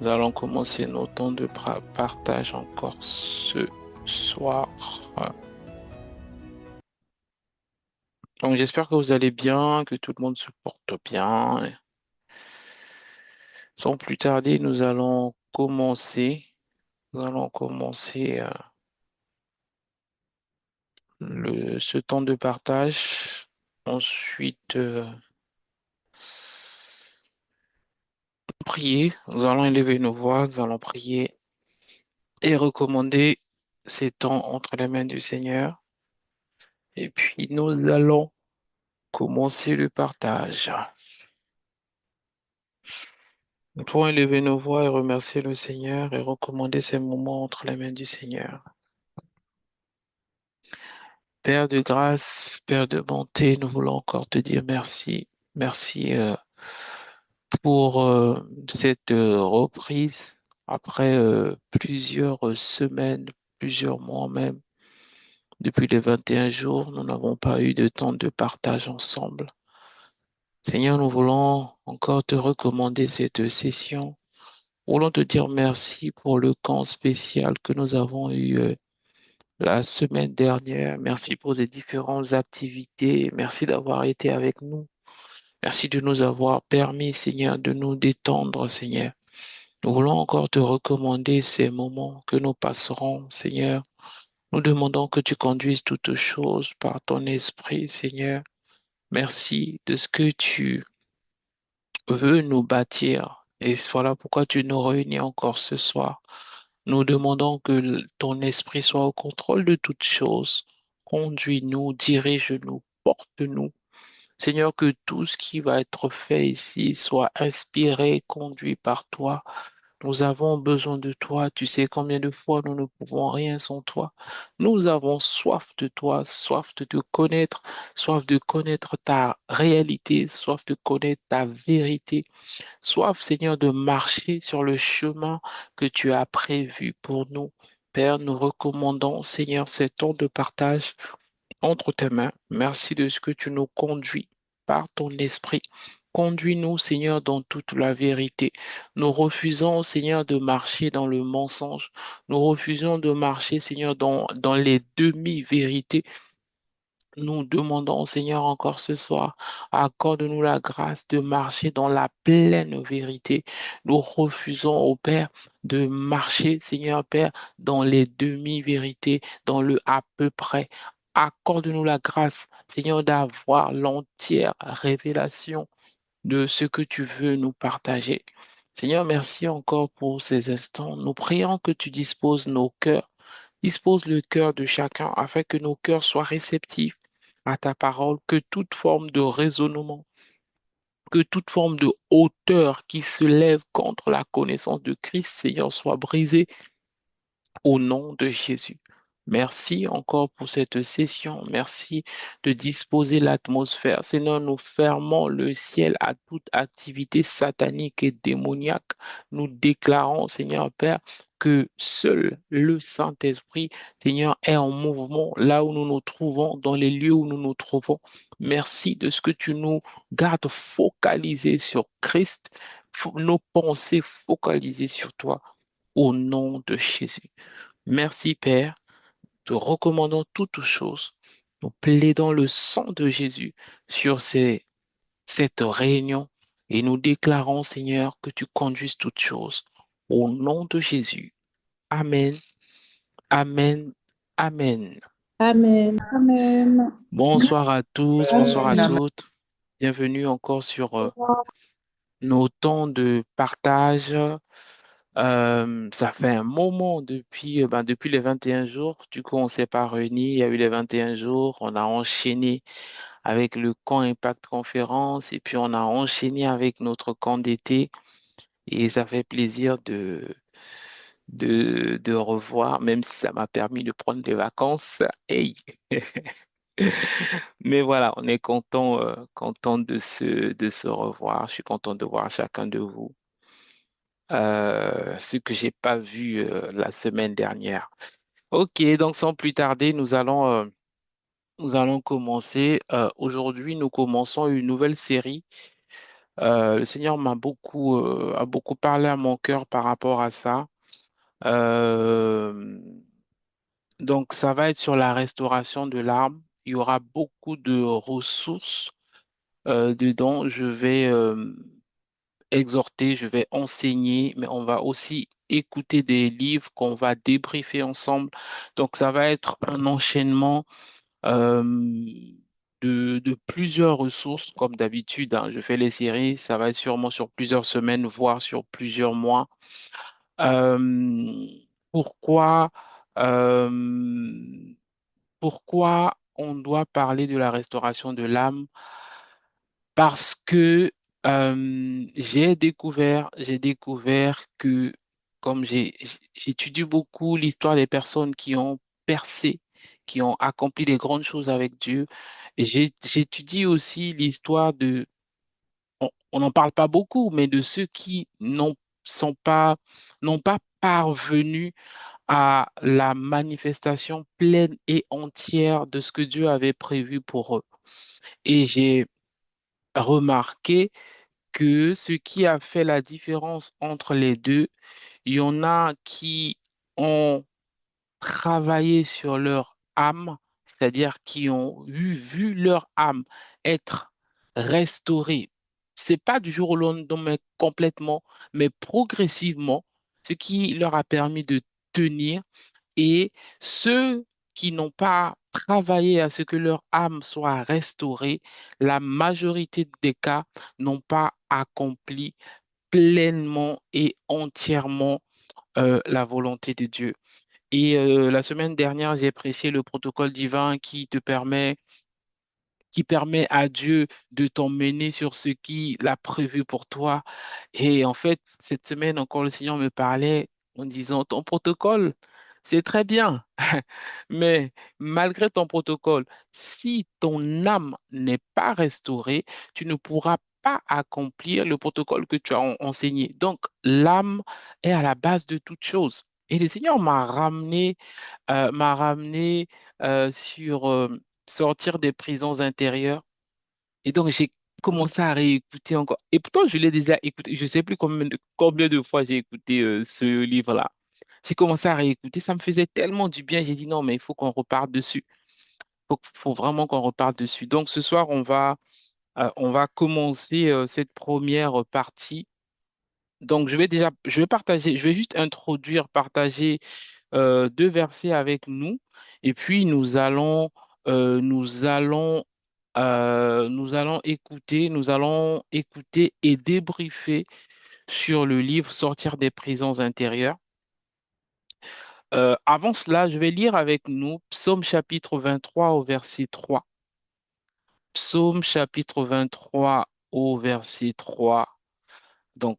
Nous allons commencer nos temps de partage encore ce soir. Donc, j'espère que vous allez bien, que tout le monde se porte bien. Sans plus tarder, nous allons commencer. Nous allons commencer ce temps de partage. Ensuite, prier. Nous allons élever nos voix. Nous allons prier et recommander ces temps entre les mains du Seigneur. Et puis, nous allons commencer le partage. Nous pouvons élever nos voix et remercier le Seigneur et recommander ces moments entre les mains du Seigneur. Père de grâce, Père de bonté, nous voulons encore te dire merci. Merci pour cette reprise après plusieurs semaines, plusieurs mois même. Depuis les 21 jours, nous n'avons pas eu de temps de partage ensemble. Seigneur, nous voulons encore te recommander cette session. Nous voulons te dire merci pour le camp spécial que nous avons eu la semaine dernière. Merci pour les différentes activités. Merci d'avoir été avec nous. Merci de nous avoir permis, Seigneur, de nous détendre, Seigneur. Nous voulons encore te recommander ces moments que nous passerons, Seigneur. Nous demandons que tu conduises toutes choses par ton esprit, Seigneur. Merci de ce que tu veux nous bâtir. Et voilà pourquoi tu nous réunis encore ce soir. Nous demandons que ton esprit soit au contrôle de toutes choses. Conduis-nous, dirige-nous, porte-nous. Seigneur, que tout ce qui va être fait ici soit inspiré, conduit par toi. Nous avons besoin de toi. Tu sais combien de fois nous ne pouvons rien sans toi. Nous avons soif de toi, soif de te connaître, soif de connaître ta réalité, soif de connaître ta vérité. Soif, Seigneur, de marcher sur le chemin que tu as prévu pour nous. Père, nous recommandons, Seigneur, ces temps de partage entre tes mains. Merci de ce que tu nous conduis par ton esprit. Conduis-nous, Seigneur, dans toute la vérité. Nous refusons, Seigneur, de marcher dans le mensonge. Nous refusons de marcher, Seigneur, dans les demi-vérités. Nous demandons, Seigneur, encore ce soir, accorde-nous la grâce de marcher dans la pleine vérité. Nous refusons, au Père, de marcher, Seigneur Père, dans les demi-vérités, dans le à peu près. Accorde-nous la grâce, Seigneur, d'avoir l'entière révélation de ce que tu veux nous partager. Seigneur, merci encore pour ces instants. Nous prions que tu disposes nos cœurs. Dispose le cœur de chacun afin que nos cœurs soient réceptifs à ta parole, que toute forme de raisonnement, que toute forme de hauteur qui se lève contre la connaissance de Christ, Seigneur, soit brisée au nom de Jésus. Merci encore pour cette session. Merci de disposer l'atmosphère. Seigneur, nous fermons le ciel à toute activité satanique et démoniaque. Nous déclarons, Seigneur Père, que seul le Saint-Esprit, Seigneur, est en mouvement là où nous nous trouvons, dans les lieux où nous nous trouvons. Merci de ce que tu nous gardes focalisés sur Christ, nos pensées focalisées sur toi, au nom de Jésus. Merci, Père. Te recommandons toutes choses. Nous plaidons le sang de Jésus sur cette réunion et nous déclarons, Seigneur, que tu conduises toutes choses. Au nom de Jésus. Amen. Amen. Amen. Amen. Amen. Bonsoir à tous, bonsoir à Amen, amen. toutes. Bienvenue encore sur nos temps de partage. Ça fait un moment depuis les 21 jours. Du coup, on s'est pas réunis. Il y a eu les 21 jours. On a enchaîné avec le camp Impact Conférence et puis on a enchaîné avec notre camp d'été. Et ça fait plaisir de revoir, même si ça m'a permis de prendre des vacances. Hey! Mais voilà, on est content de se revoir. Je suis content de voir chacun de vous. Ce que j'ai pas vu la semaine dernière. Ok, donc sans plus tarder, nous allons commencer. Aujourd'hui, nous commençons une nouvelle série Le Seigneur a beaucoup parlé à mon cœur par rapport à ça. Euh, donc, ça va être sur la restauration de l'âme. Il y aura beaucoup de ressources dedans. Je vais exhorter, je vais enseigner, mais on va aussi écouter des livres qu'on va débriefer ensemble. Donc, ça va être un enchaînement euh, de plusieurs ressources, comme d'habitude, hein. Je fais les séries, ça va être sûrement sur plusieurs semaines, voire sur plusieurs mois. Euh, pourquoi, euh, pourquoi on doit parler de la restauration de l'âme? Parce que j'ai découvert que comme j'étudie beaucoup l'histoire des personnes qui ont percé, qui ont accompli des grandes choses avec Dieu, et j'étudie aussi l'histoire on n'en parle pas beaucoup, mais de ceux qui n'ont pas parvenu à la manifestation pleine et entière de ce que Dieu avait prévu pour eux. Et j'ai remarqué que ce qui a fait la différence entre les deux, il y en a qui ont travaillé sur leur âme, c'est-à-dire qui ont vu leur âme être restaurée. C'est pas du jour au lendemain, mais complètement, mais progressivement, ce qui leur a permis de tenir. Et ceux qui n'ont pas travaillé à ce que leur âme soit restaurée, la majorité des cas n'ont pas accompli pleinement et entièrement la volonté de Dieu. Et la semaine dernière, j'ai prêché le protocole divin qui permet à Dieu de t'emmener sur ce qu'il a prévu pour toi. Et en fait, cette semaine encore, le Seigneur me parlait en disant, ton protocole, c'est très bien, mais malgré ton protocole, si ton âme n'est pas restaurée, tu ne pourras pas accomplir le protocole que tu as enseigné. Donc, l'âme est à la base de toute chose. Et le Seigneur m'a ramené sur sortir des prisons intérieures. Et donc, j'ai commencé à réécouter encore. Et pourtant, je l'ai déjà écouté. Je ne sais plus combien de fois j'ai écouté ce livre-là. J'ai commencé à réécouter. Ça me faisait tellement du bien. J'ai dit non, mais il faut qu'on reparle dessus. Faut vraiment qu'on reparle dessus. Donc, ce soir, on va commencer cette première partie. Donc, je vais juste introduire, partager deux versets avec nous et puis nous allons écouter et débriefer sur le livre Sortir des prisons intérieures. Avant cela, je vais lire avec nous Psaume chapitre 23 au verset 3. Psaume chapitre 23 au verset 3. Donc,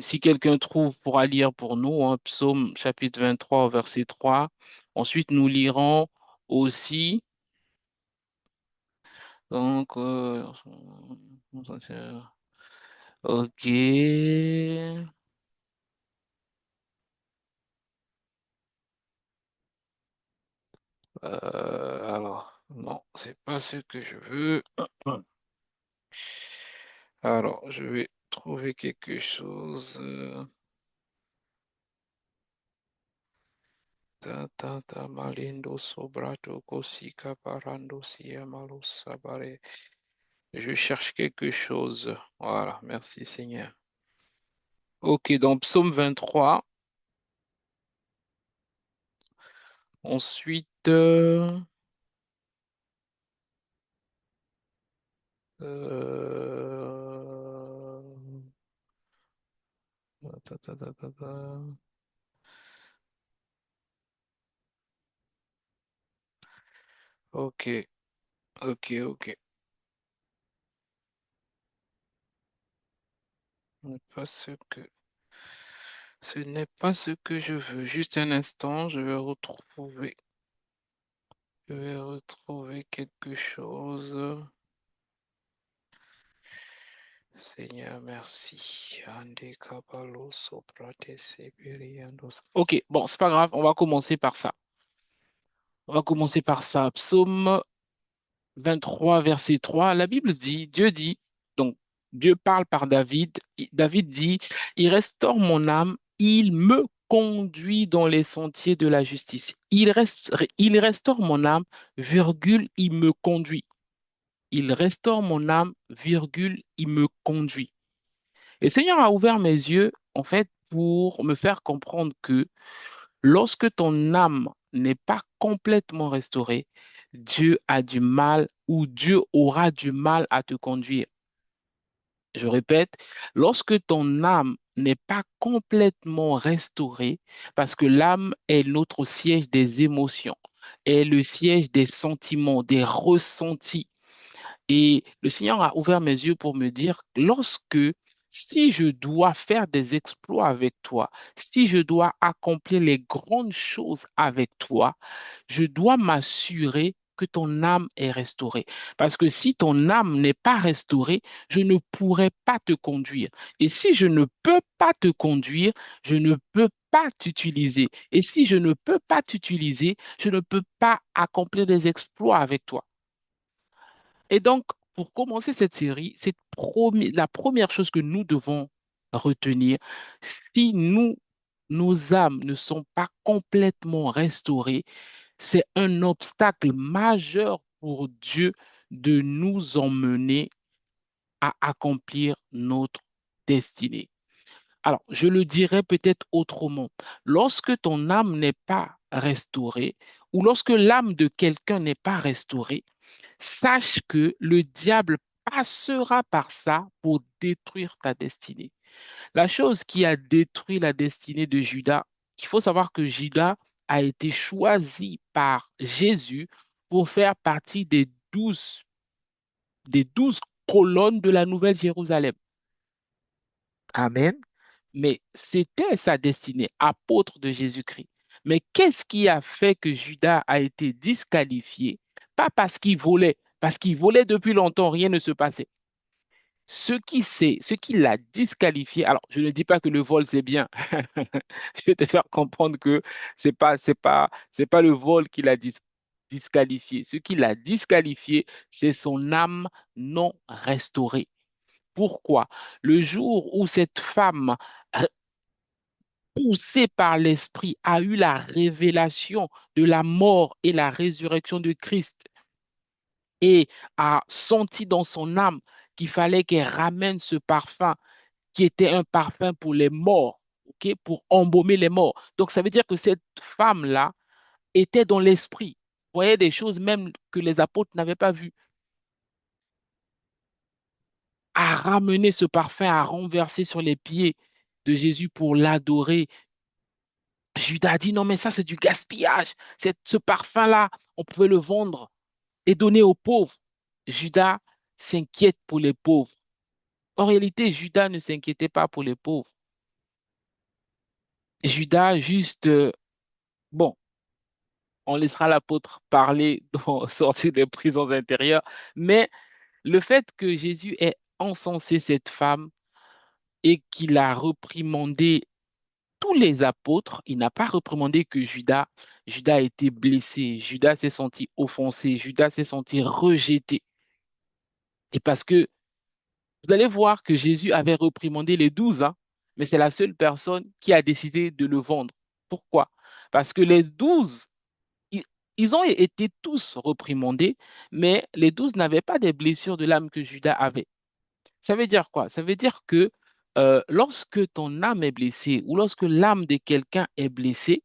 si quelqu'un trouve, pourra lire pour nous, hein, Psaume chapitre 23 au verset 3. Ensuite, nous lirons aussi. Donc, ok. Alors, non, c'est pas ce que je veux. Alors, je vais trouver quelque chose. Malindo sobrato cosica parando sia malo sabare. Je cherche quelque chose. Voilà, merci Seigneur. Ok, donc psaume 23. Ensuite, euh, ta, ta, ta, ta, ta. Ok, ok. Ce n'est pas ce n'est pas ce que je veux. Juste un instant, je vais retrouver quelque chose. Seigneur, merci. Ande kabalo soprate sepiriandos. Ok, bon, c'est pas grave, on va commencer par ça. On va commencer par ça. Psaume 23, verset 3. La Bible dit, Dieu dit, donc Dieu parle par David. David dit, il restaure mon âme, il me conduit dans les sentiers de la justice. Il restaure mon âme, virgule, il me conduit. Il restaure mon âme, virgule, il me conduit. Et le Seigneur a ouvert mes yeux, en fait, pour me faire comprendre que lorsque ton âme n'est pas complètement restaurée, Dieu a du mal ou Dieu aura du mal à te conduire. Je répète, lorsque ton âme n'est pas complètement restaurée, parce que l'âme est notre siège des émotions, est le siège des sentiments, des ressentis. Et le Seigneur a ouvert mes yeux pour me dire, si je dois faire des exploits avec toi, si je dois accomplir les grandes choses avec toi, je dois m'assurer que ton âme est restaurée. Parce que si ton âme n'est pas restaurée, je ne pourrai pas te conduire. Et si je ne peux pas te conduire, je ne peux pas t'utiliser. Et si je ne peux pas t'utiliser, je ne peux pas accomplir des exploits avec toi. Et donc, pour commencer cette série, la première chose que nous devons retenir, si nos âmes ne sont pas complètement restaurées, c'est un obstacle majeur pour Dieu de nous emmener à accomplir notre destinée. Alors, je le dirais peut-être autrement. Lorsque ton âme n'est pas restaurée, ou lorsque l'âme de quelqu'un n'est pas restaurée, sache que le diable passera par ça pour détruire ta destinée. La chose qui a détruit la destinée de Judas, il faut savoir que Judas a été choisi par Jésus pour faire partie des douze colonnes de la Nouvelle Jérusalem. Amen. Mais c'était sa destinée, apôtre de Jésus-Christ. Mais qu'est-ce qui a fait que Judas a été disqualifié? Pas parce qu'il volait depuis longtemps, rien ne se passait. Ce qui l'a disqualifié, alors je ne dis pas que le vol c'est bien. Je vais te faire comprendre que c'est pas le vol qui l'a disqualifié. Ce qui l'a disqualifié, c'est son âme non restaurée. Pourquoi? Le jour où cette femme, poussée par l'Esprit, a eu la révélation de la mort et la résurrection de Christ et a senti dans son âme qu'il fallait qu'elle ramène ce parfum qui était un parfum pour les morts, ok, pour embaumer les morts. Donc ça veut dire que cette femme-là était dans l'esprit, voyait des choses même que les apôtres n'avaient pas vues, a ramené ce parfum, a renversé sur les pieds de Jésus pour l'adorer. Judas a dit non mais ça c'est du gaspillage. Ce parfum-là, on pouvait le vendre et donner aux pauvres. Judas s'inquiète pour les pauvres. En réalité, Judas ne s'inquiétait pas pour les pauvres. Judas juste, bon, on laissera l'apôtre parler dans sortir des prisons intérieures, mais le fait que Jésus ait encensé cette femme et qu'il a reprimandé tous les apôtres, il n'a pas reprimandé que Judas. Judas a été blessé, Judas s'est senti offensé, Judas s'est senti rejeté. Et parce que vous allez voir que Jésus avait reprimandé les 12, hein, mais c'est la seule personne qui a décidé de le vendre. Pourquoi? Parce que les 12, ils, ils ont été tous reprimandés, mais les 12 n'avaient pas des blessures de l'âme que Judas avait. Ça veut dire quoi? Ça veut dire que lorsque ton âme est blessée ou lorsque l'âme de quelqu'un est blessée,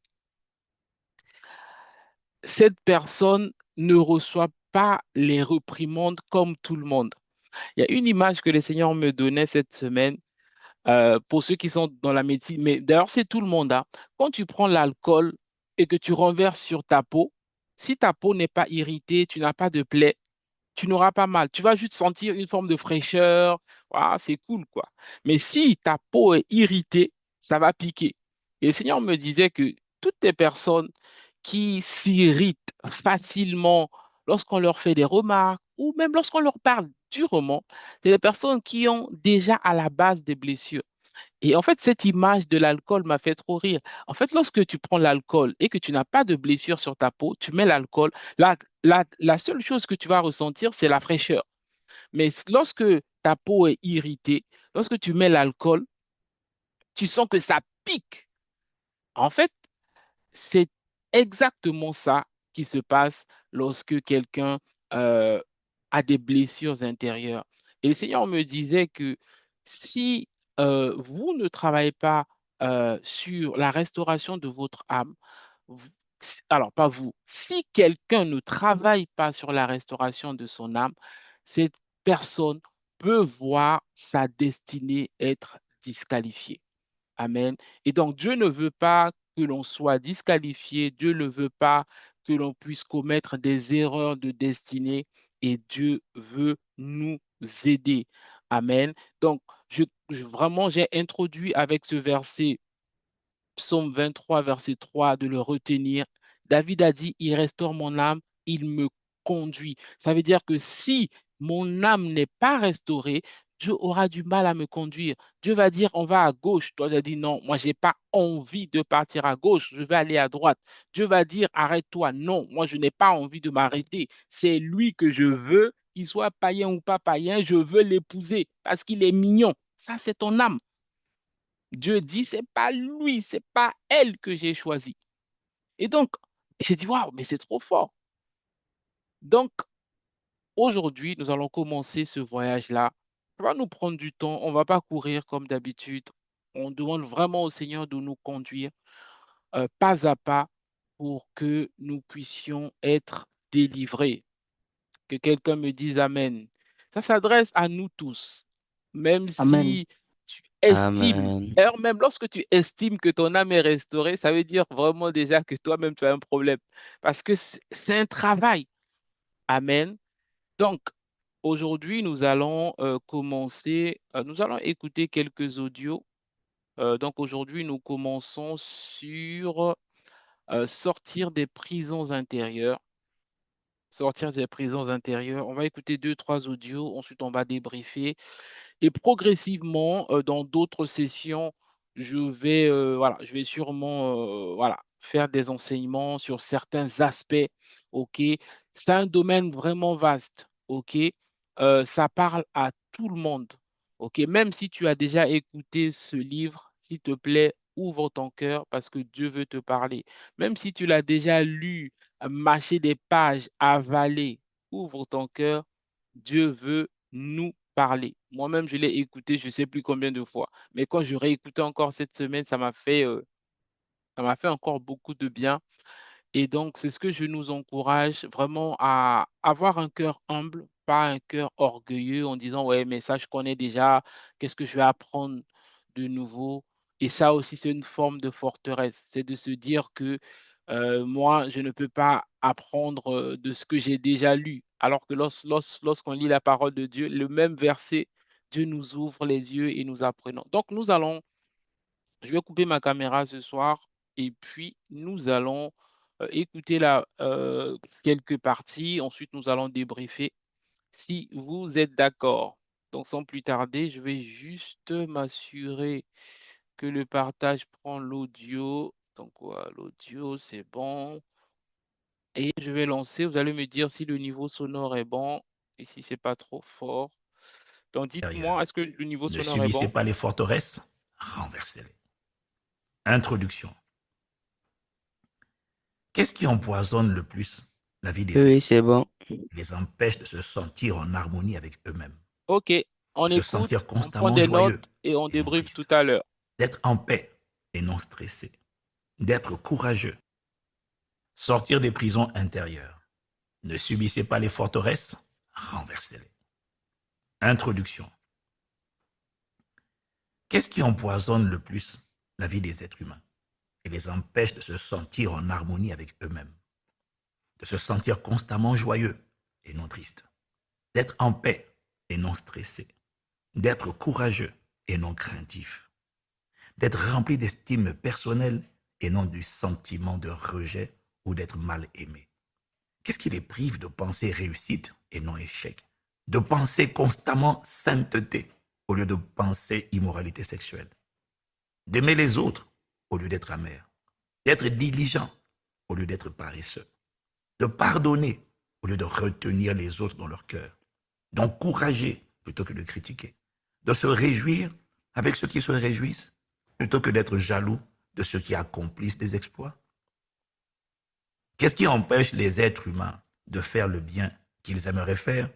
cette personne ne reçoit pas les reprimandes comme tout le monde. Il y a une image que le Seigneur me donnait cette semaine pour ceux qui sont dans la médecine, mais d'ailleurs c'est tout le monde, hein. Quand tu prends l'alcool et que tu renverses sur ta peau, si ta peau n'est pas irritée, tu n'as pas de plaie, tu n'auras pas mal. Tu vas juste sentir une forme de fraîcheur. Ah, c'est cool, quoi. Mais si ta peau est irritée, ça va piquer. Et le Seigneur me disait que toutes les personnes qui s'irritent facilement lorsqu'on leur fait des remarques ou même lorsqu'on leur parle durement, c'est des personnes qui ont déjà à la base des blessures. Et en fait, cette image de l'alcool m'a fait trop rire. En fait, lorsque tu prends l'alcool et que tu n'as pas de blessure sur ta peau, tu mets l'alcool, la seule chose que tu vas ressentir, c'est la fraîcheur. Mais lorsque ta peau est irritée, lorsque tu mets l'alcool, tu sens que ça pique. En fait, c'est exactement ça qui se passe lorsque quelqu'un euh, a des blessures intérieures. Et le Seigneur me disait que si vous ne travaillez pas sur la restauration de votre âme, vous- alors pas vous, si quelqu'un ne travaille pas sur la restauration de son âme, cette personne peut voir sa destinée être disqualifiée. Amen. Et donc, Dieu ne veut pas que l'on soit disqualifié, Dieu ne veut pas que l'on puisse commettre des erreurs de destinée et Dieu veut nous aider. Amen. Donc, vraiment, j'ai introduit avec ce verset Psaume 23, verset 3, de le retenir. David a dit, il restaure mon âme, il me conduit. Ça veut dire que si mon âme n'est pas restaurée, Dieu aura du mal à me conduire. Dieu va dire, on va à gauche. Toi, tu as dit, non, moi, j'ai pas envie de partir à gauche, je vais aller à droite. Dieu va dire, arrête-toi. Non, moi, je n'ai pas envie de m'arrêter. C'est lui que je veux, qu'il soit païen ou pas païen, je veux l'épouser parce qu'il est mignon. Ça, c'est ton âme. Dieu dit, c'est pas lui, c'est pas elle que j'ai choisi. Et donc, j'ai dit, waouh, mais c'est trop fort. Donc, aujourd'hui, nous allons commencer ce voyage-là. Ça va nous prendre du temps, on va pas courir comme d'habitude. On demande vraiment au Seigneur de nous conduire pas à pas pour que nous puissions être délivrés. Que quelqu'un me dise Amen. Ça s'adresse à nous tous, même Amen. si tu estimes, Amen. d'ailleurs, même lorsque tu estimes que ton âme est restaurée, ça veut dire vraiment déjà que toi-même tu as un problème. Parce que c'est un travail. Amen. Donc, aujourd'hui, nous allons commencer, nous allons écouter quelques audios. Donc, aujourd'hui, nous commençons sur sortir des prisons intérieures. Sortir des prisons intérieures. On va écouter deux, trois audios, ensuite on va débriefer. Et progressivement, dans d'autres sessions, voilà, je vais sûrement voilà, faire des enseignements sur certains aspects. OK? C'est un domaine vraiment vaste. OK? Ça parle à tout le monde. OK? Même si tu as déjà écouté ce livre, s'il te plaît, ouvre ton cœur parce que Dieu veut te parler. Même si tu l'as déjà lu, mâché des pages, avalé, ouvre ton cœur. Dieu veut nous parler. Moi-même, je l'ai écouté, je ne sais plus combien de fois. Mais quand je réécoutais encore cette semaine, ça m'a fait encore beaucoup de bien. Et donc, c'est ce que je nous encourage vraiment à avoir un cœur humble, pas un cœur orgueilleux en disant, ouais, mais ça, je connais déjà, qu'est-ce que je vais apprendre de nouveau? Et ça aussi, c'est une forme de forteresse. C'est de se dire que moi, je ne peux pas apprendre de ce que j'ai déjà lu. Alors que lorsqu'on lit la parole de Dieu, le même verset, Dieu nous ouvre les yeux et nous apprenons. Donc, je vais couper ma caméra ce soir et puis nous allons écouter quelques parties. Ensuite, nous allons débriefer si vous êtes d'accord. Donc, sans plus tarder, je vais juste m'assurer que le partage prend l'audio. Donc, voilà, l'audio, c'est bon. Et je vais lancer. Vous allez me dire si le niveau sonore est bon et si c'est pas trop fort. Donc, dites-moi, Intérieur. est-ce que le niveau Ne sonore est subissez bon? pas les forteresses, renversez-les. Introduction. Qu'est-ce qui empoisonne le plus la vie des Oui, êtres, c'est bon. les empêche de se sentir en harmonie avec eux-mêmes, OK, on de se écoute, sentir on prend constamment des joyeux notes et on et non débriefe tout tristes, à l'heure. d'être en paix et non stressés, d'être courageux, sortir des prisons intérieures. Ne subissez pas les forteresses, renversez-les. Introduction. Qu'est-ce qui empoisonne le plus la vie des êtres humains et les empêche de se sentir en harmonie avec eux-mêmes, de se sentir constamment joyeux et non tristes, d'être en paix et non stressés, d'être courageux et non craintifs, d'être rempli d'estime personnelle et non du sentiment de rejet ou d'être mal aimé. Qu'est-ce qui les prive de penser réussite et non échec, de penser constamment sainteté au lieu de penser immoralité sexuelle, d'aimer les autres au lieu d'être amer, d'être diligent au lieu d'être paresseux, de pardonner au lieu de retenir les autres dans leur cœur, d'encourager plutôt que de critiquer, de se réjouir avec ceux qui se réjouissent, plutôt que d'être jaloux de ceux qui accomplissent des exploits. Qu'est-ce qui empêche les êtres humains de faire le bien qu'ils aimeraient faire,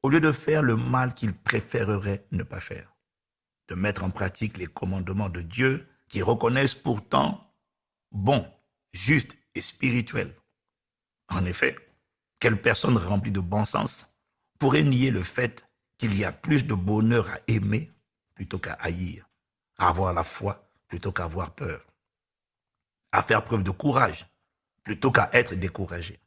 au lieu de faire le mal qu'ils préféreraient ne pas faire, de mettre en pratique les commandements de Dieu qu'ils reconnaissent pourtant bons, justes et spirituels? En effet, quelle personne remplie de bon sens pourrait nier le fait qu'il y a plus de bonheur à aimer plutôt qu'à haïr, à avoir la foi plutôt qu'à avoir peur, à faire preuve de courage plutôt qu'à être découragé?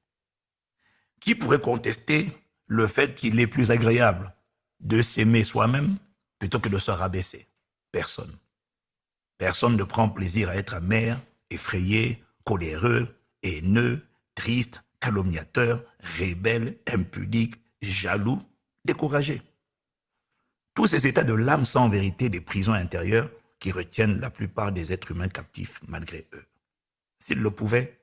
Qui pourrait contester le fait qu'il est plus agréable de s'aimer soi-même plutôt que de se rabaisser? Personne. Personne ne prend plaisir à être amer, effrayé, coléreux, haineux, triste, calomniateur, rebelle, impudique, jaloux, découragé. Tous ces états de l'âme sont en vérité des prisons intérieures qui retiennent la plupart des êtres humains captifs malgré eux. S'ils le pouvaient,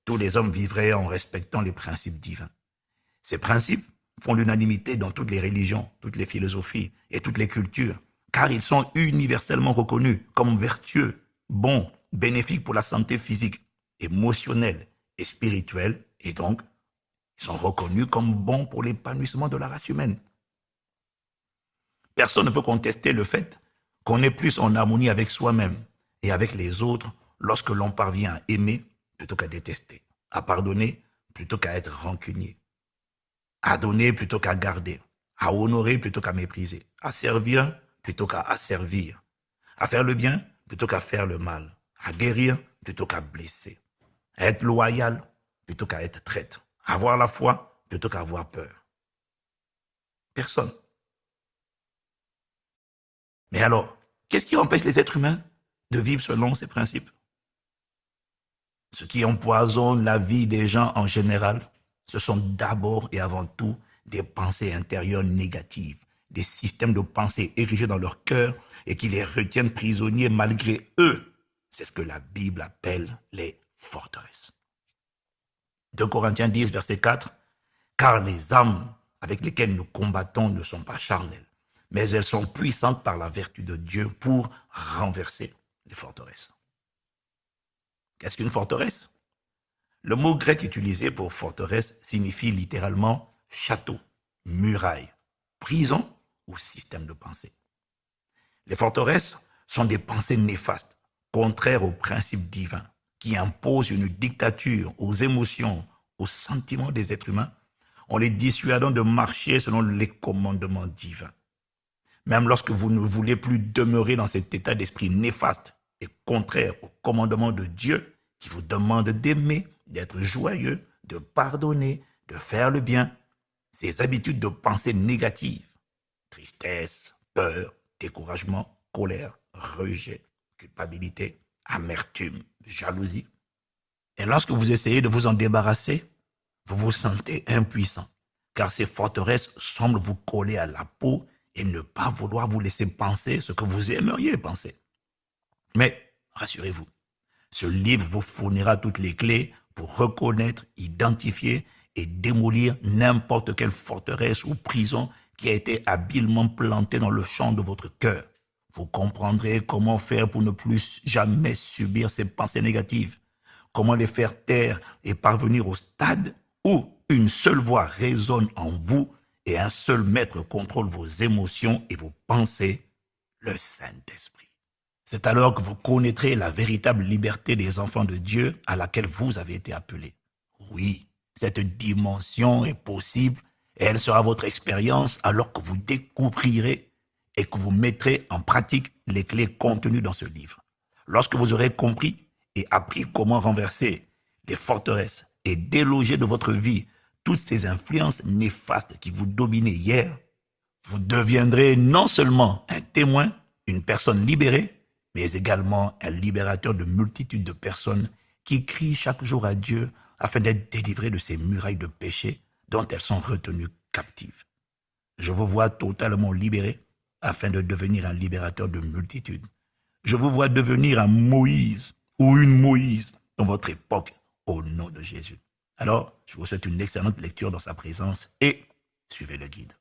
tous les hommes vivraient en respectant les principes divins. Ces principes font l'unanimité dans toutes les religions, toutes les philosophies et toutes les cultures, car ils sont universellement reconnus comme vertueux, bons, bénéfiques pour la santé physique, émotionnelle et spirituelle, et donc ils sont reconnus comme bons pour l'épanouissement de la race humaine. Personne ne peut contester le fait qu'on est plus en harmonie avec soi-même et avec les autres lorsque l'on parvient à aimer plutôt qu'à détester, à pardonner plutôt qu'à être rancunier, à donner plutôt qu'à garder, à honorer plutôt qu'à mépriser, à servir plutôt qu'à asservir, à faire le bien plutôt qu'à faire le mal, à guérir plutôt qu'à blesser, à être loyal plutôt qu'à être traître, à avoir la foi plutôt qu'à avoir peur. Personne. Mais alors, qu'est-ce qui empêche les êtres humains de vivre selon ces principes? Ce qui empoisonne la vie des gens en général, ce sont d'abord et avant tout des pensées intérieures négatives, des systèmes de pensée érigés dans leur cœur et qui les retiennent prisonniers malgré eux. C'est ce que la Bible appelle les forteresses. 2 Corinthiens 10, verset 4, « Car les âmes avec lesquelles nous combattons ne sont pas charnelles, mais elles sont puissantes par la vertu de Dieu pour renverser les forteresses. » Qu'est-ce qu'une forteresse? Le mot grec utilisé pour forteresse signifie littéralement château, muraille, prison ou système de pensée. Les forteresses sont des pensées néfastes, contraires aux principes divins, qui imposent une dictature aux émotions, aux sentiments des êtres humains, en les dissuadant de marcher selon les commandements divins. Même lorsque vous ne voulez plus demeurer dans cet état d'esprit néfaste et contraire aux commandements de Dieu, qui vous demande d'aimer, d'être joyeux, de pardonner, de faire le bien, ces habitudes de pensée négatives, tristesse, peur, découragement, colère, rejet, culpabilité, amertume, jalousie. Et lorsque vous essayez de vous en débarrasser, vous vous sentez impuissant, car ces forteresses semblent vous coller à la peau et ne pas vouloir vous laisser penser ce que vous aimeriez penser. Mais rassurez-vous, ce livre vous fournira toutes les clés pour reconnaître, identifier et démolir n'importe quelle forteresse ou prison qui a été habilement plantée dans le champ de votre cœur. Vous comprendrez comment faire pour ne plus jamais subir ces pensées négatives, comment les faire taire et parvenir au stade où une seule voix résonne en vous et un seul maître contrôle vos émotions et vos pensées, le Saint-Esprit. C'est alors que vous connaîtrez la véritable liberté des enfants de Dieu à laquelle vous avez été appelés. Oui, cette dimension est possible et elle sera votre expérience alors que vous découvrirez et que vous mettrez en pratique les clés contenues dans ce livre. Lorsque vous aurez compris et appris comment renverser les forteresses et déloger de votre vie toutes ces influences néfastes qui vous dominaient hier, vous deviendrez non seulement un témoin, une personne libérée, mais également un libérateur de multitudes de personnes qui crient chaque jour à Dieu afin d'être délivrées de ces murailles de péché dont elles sont retenues captives. Je vous vois totalement libéré afin de devenir un libérateur de multitudes. Je vous vois devenir un Moïse ou une Moïse dans votre époque au nom de Jésus. Alors, je vous souhaite une excellente lecture dans sa présence et suivez le guide.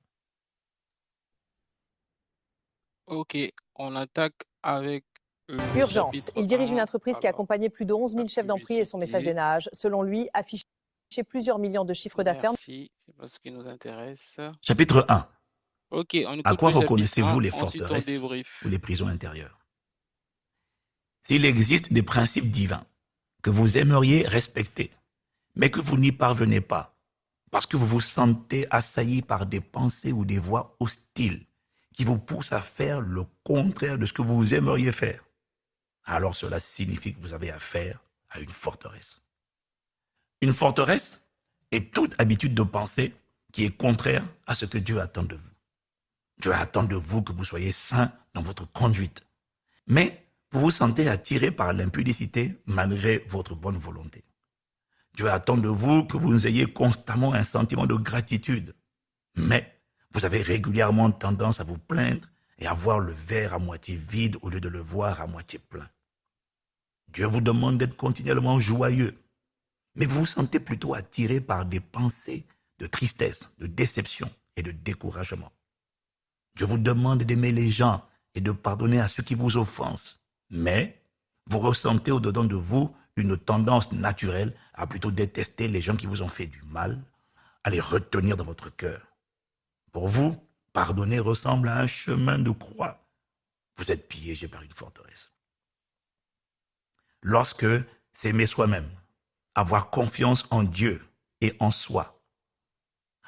Ok, on attaque avec le Urgence. chapitre Il dirige une 1. entreprise qui a Alors, accompagné plus de 11 la 000 chefs d'emprise et son message publicité. d'ENAH. Selon lui, affiché plusieurs millions de chiffres d'affaires. Merci, c'est pas ce qui nous intéresse. Chapitre 1. Ok, on À écoute quoi le chapitre reconnaissez-vous 1, les ensuite on forteresses ou débrief. les prisons intérieures? S'il existe des principes divins que vous aimeriez respecter, mais que vous n'y parvenez pas, parce que vous vous sentez assailli par des pensées ou des voix hostiles qui vous poussent à faire le contraire de ce que vous aimeriez faire, alors cela signifie que vous avez affaire à une forteresse. Une forteresse est toute habitude de pensée qui est contraire à ce que Dieu attend de vous. Dieu attend de vous que vous soyez saint dans votre conduite. Mais vous vous sentez attiré par l'impudicité malgré votre bonne volonté. Dieu attend de vous que vous ayez constamment un sentiment de gratitude. Mais vous avez régulièrement tendance à vous plaindre et à voir le verre à moitié vide au lieu de le voir à moitié plein. Dieu vous demande d'être continuellement joyeux, mais vous vous sentez plutôt attiré par des pensées de tristesse, de déception et de découragement. Dieu vous demande d'aimer les gens et de pardonner à ceux qui vous offensent, mais vous ressentez au-dedans de vous une tendance naturelle à plutôt détester les gens qui vous ont fait du mal, à les retenir dans votre cœur. Pour vous, pardonner ressemble à un chemin de croix. Vous êtes piégé par une forteresse. Lorsque s'aimer soi-même, avoir confiance en Dieu et en soi,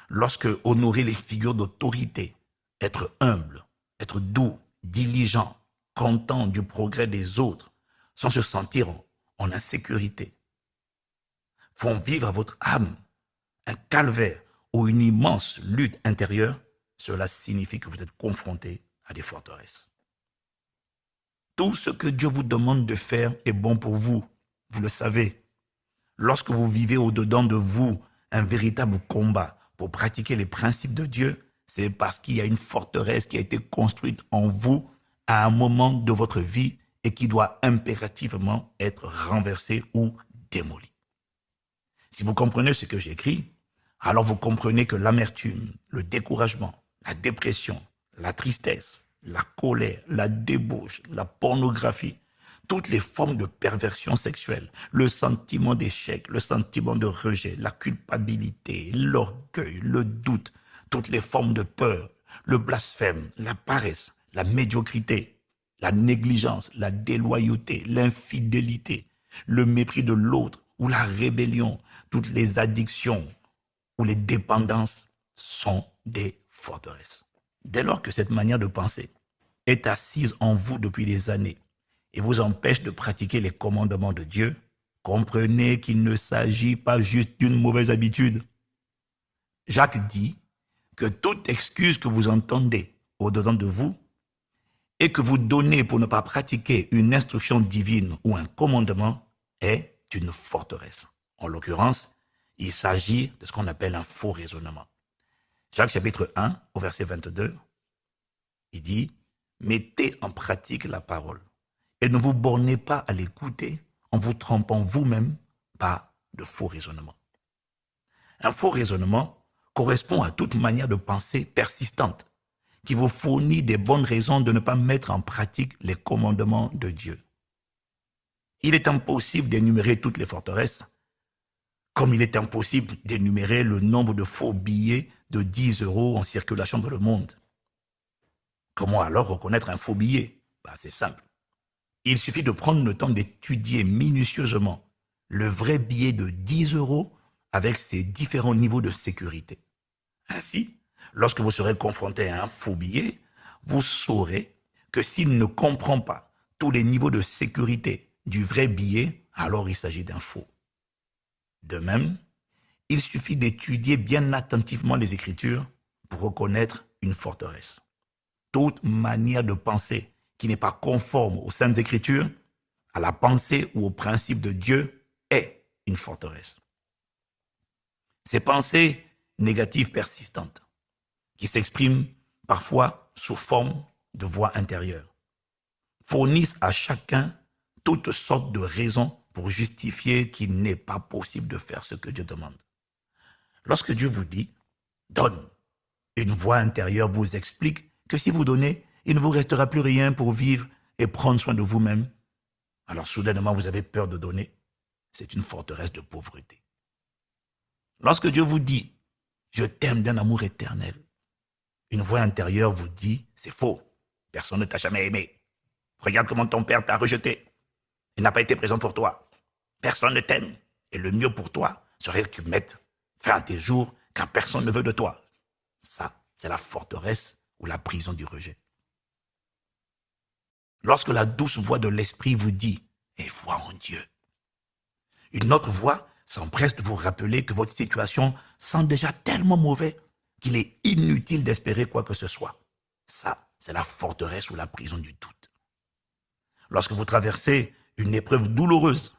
lorsque honorer les figures d'autorité, être humble, être doux, diligent, content du progrès des autres, sans se sentir en insécurité, font vivre à votre âme un calvaire ou une immense lutte intérieure, cela signifie que vous êtes confronté à des forteresses. Tout ce que Dieu vous demande de faire est bon pour vous, vous le savez. Lorsque vous vivez au-dedans de vous un véritable combat pour pratiquer les principes de Dieu, c'est parce qu'il y a une forteresse qui a été construite en vous à un moment de votre vie et qui doit impérativement être renversée ou démolie. Si vous comprenez ce que j'écris, alors vous comprenez que l'amertume, le découragement, la dépression, la tristesse, la colère, la débauche, la pornographie, toutes les formes de perversion sexuelle, le sentiment d'échec, le sentiment de rejet, la culpabilité, l'orgueil, le doute, toutes les formes de peur, le blasphème, la paresse, la médiocrité, la négligence, la déloyauté, l'infidélité, le mépris de l'autre ou la rébellion, toutes les addictions ou les dépendances sont des forteresses. Dès lors que cette manière de penser est assise en vous depuis des années et vous empêche de pratiquer les commandements de Dieu, comprenez qu'il ne s'agit pas juste d'une mauvaise habitude. Jacques dit que toute excuse que vous entendez au-dedans de vous et que vous donnez pour ne pas pratiquer une instruction divine ou un commandement est une forteresse. En l'occurrence, il s'agit de ce qu'on appelle un faux raisonnement. Jacques chapitre 1, au verset 22, il dit « Mettez en pratique la parole et ne vous bornez pas à l'écouter en vous trompant vous-même par de faux raisonnements. » Un faux raisonnement correspond à toute manière de penser persistante qui vous fournit des bonnes raisons de ne pas mettre en pratique les commandements de Dieu. Il est impossible d'énumérer toutes les forteresses, comme il est impossible d'énumérer le nombre de faux billets de 10 € en circulation dans le monde. Comment alors reconnaître un faux billet? C'est simple. Il suffit de prendre le temps d'étudier minutieusement le vrai billet de 10 € avec ses différents niveaux de sécurité. Ainsi, lorsque vous serez confronté à un faux billet, vous saurez que s'il ne comprend pas tous les niveaux de sécurité du vrai billet, alors il s'agit d'un faux. De même, il suffit d'étudier bien attentivement les Écritures pour reconnaître une forteresse. Toute manière de penser qui n'est pas conforme aux Saintes Écritures, à la pensée ou au principe de Dieu, est une forteresse. Ces pensées négatives persistantes, qui s'expriment parfois sous forme de voix intérieure, fournissent à chacun toutes sortes de raisons pour justifier qu'il n'est pas possible de faire ce que Dieu demande. Lorsque Dieu vous dit « donne », une voix intérieure vous explique que si vous donnez, il ne vous restera plus rien pour vivre et prendre soin de vous-même. Alors soudainement, vous avez peur de donner. C'est une forteresse de pauvreté. Lorsque Dieu vous dit, je t'aime d'un amour éternel, une voix intérieure vous dit, c'est faux. Personne ne t'a jamais aimé. Regarde comment ton père t'a rejeté. Il n'a pas été présent pour toi. Personne ne t'aime. Et le mieux pour toi serait que tu mettes fin à tes jours, car personne ne veut de toi. Ça, c'est la forteresse ou la prison du rejet. Lorsque la douce voix de l'esprit vous dit, et foi en Dieu, une autre voix s'empresse de vous rappeler que votre situation sent déjà tellement mauvais qu'il est inutile d'espérer quoi que ce soit. Ça, c'est la forteresse ou la prison du doute. Lorsque vous traversez une épreuve douloureuse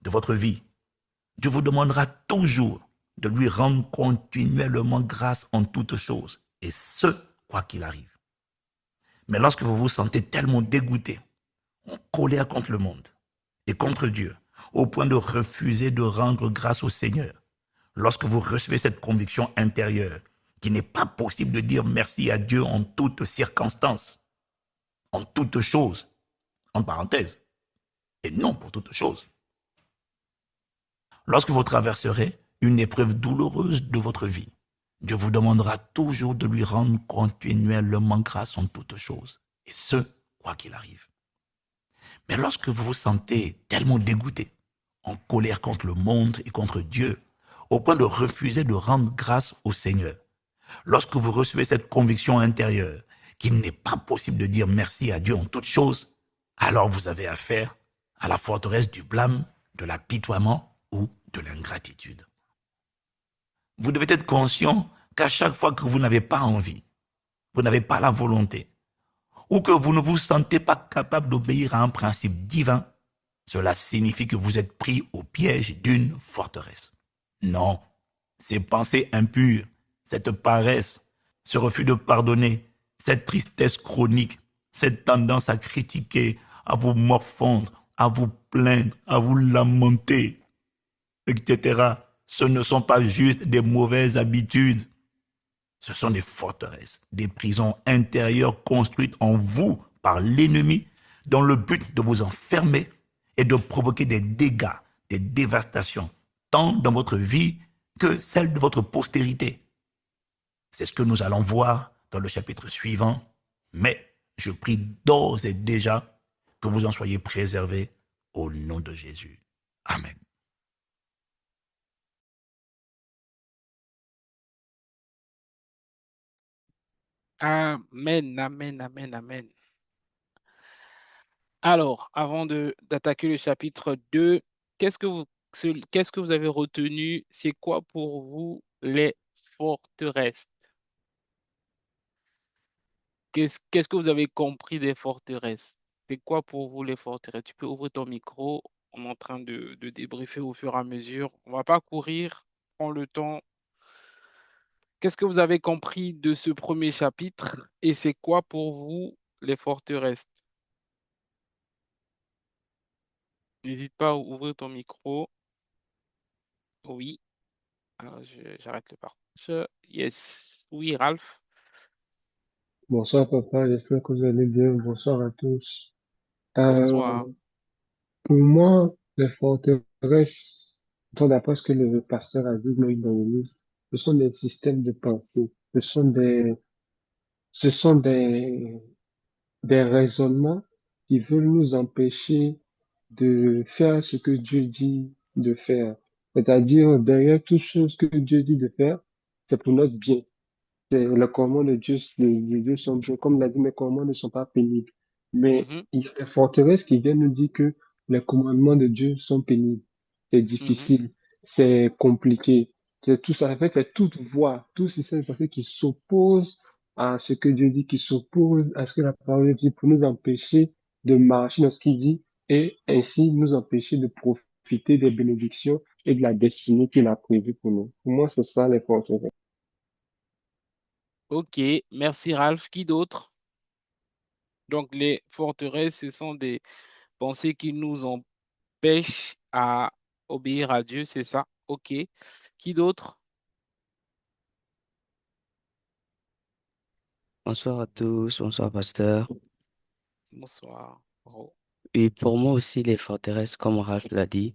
de votre vie, Dieu vous demandera toujours de lui rendre continuellement grâce en toutes choses, et ce, quoi qu'il arrive. Mais lorsque vous vous sentez tellement dégoûté, en colère contre le monde et contre Dieu, au point de refuser de rendre grâce au Seigneur, lorsque vous recevez cette conviction intérieure qu'il n'est pas possible de dire merci à Dieu en toutes circonstances, en toutes choses, en parenthèse, et non pour toutes choses. Lorsque vous traverserez une épreuve douloureuse de votre vie, Dieu vous demandera toujours de lui rendre continuellement grâce en toutes choses, et ce, quoi qu'il arrive. Mais lorsque vous vous sentez tellement dégoûté, en colère contre le monde et contre Dieu, au point de refuser de rendre grâce au Seigneur, lorsque vous recevez cette conviction intérieure qu'il n'est pas possible de dire merci à Dieu en toutes choses, alors vous avez affaire à la forteresse du blâme, de l'apitoiement ou de l'ingratitude. Vous devez être conscient qu'à chaque fois que vous n'avez pas envie, vous n'avez pas la volonté, ou que vous ne vous sentez pas capable d'obéir à un principe divin, cela signifie que vous êtes pris au piège d'une forteresse. Non, ces pensées impures, cette paresse, ce refus de pardonner, cette tristesse chronique, cette tendance à critiquer, à vous morfondre, à vous plaindre, à vous lamenter, etc. Ce ne sont pas juste des mauvaises habitudes. Ce sont des forteresses, des prisons intérieures construites en vous par l'ennemi dans le but de vous enfermer et de provoquer des dégâts, des dévastations, tant dans votre vie que celle de votre postérité. C'est ce que nous allons voir dans le chapitre suivant, mais je prie d'ores et déjà que vous en soyez préservés au nom de Jésus. Amen. Amen, amen, amen, amen. Alors, avant d'attaquer le chapitre 2, qu'est-ce que vous avez retenu? C'est quoi pour vous les forteresses? Qu'est-ce que vous avez compris des forteresses? C'est quoi pour vous les forteresses? Tu peux ouvrir ton micro. On est en train de débriefer au fur et à mesure. On va pas courir. Prends le temps. Qu'est-ce que vous avez compris de ce premier chapitre et c'est quoi pour vous les forteresses? N'hésite pas à ouvrir ton micro. Oui. Alors, j'arrête le partage. Yes. Oui, Ralph. Bonsoir papa, j'espère que vous allez bien. Bonsoir à tous. Euh, Bonsoir. pour moi, les forteresses, d'après ce que le pasteur a dit, Moïse Bangoumi, ce sont des systèmes de pensée. Ce sont des raisonnements qui veulent nous empêcher de faire ce que Dieu dit de faire. C'est-à-dire, derrière toute chose que Dieu dit de faire, c'est pour notre bien. Les commandements de Dieu, de Dieu sont bons. Comme l'a dit, mes commandements ne sont pas pénibles. Mais Mhm, il y a des forteresses qui viennent nous dire que les commandements de Dieu sont pénibles. C'est mhm. difficile, c'est compliqué. C'est tout ça. En fait, c'est toute voix, tout système pensée qui s'oppose à ce que Dieu dit, qui s'oppose à ce que la parole de Dieu dit pour nous empêcher de marcher dans ce qu'il dit et ainsi nous empêcher de profiter des bénédictions et de la destinée qu'il a prévue pour nous. Pour moi, c'est ça les forteresses. Ok, merci Ralph. Qui d'autre? Donc, les forteresses, ce sont des pensées qui nous empêchent à obéir à Dieu, c'est ça? Ok. Qui d'autre? Bonsoir à tous, bonsoir pasteur. Bonsoir. Oh. Et pour moi aussi, les forteresses, comme Ralph l'a dit,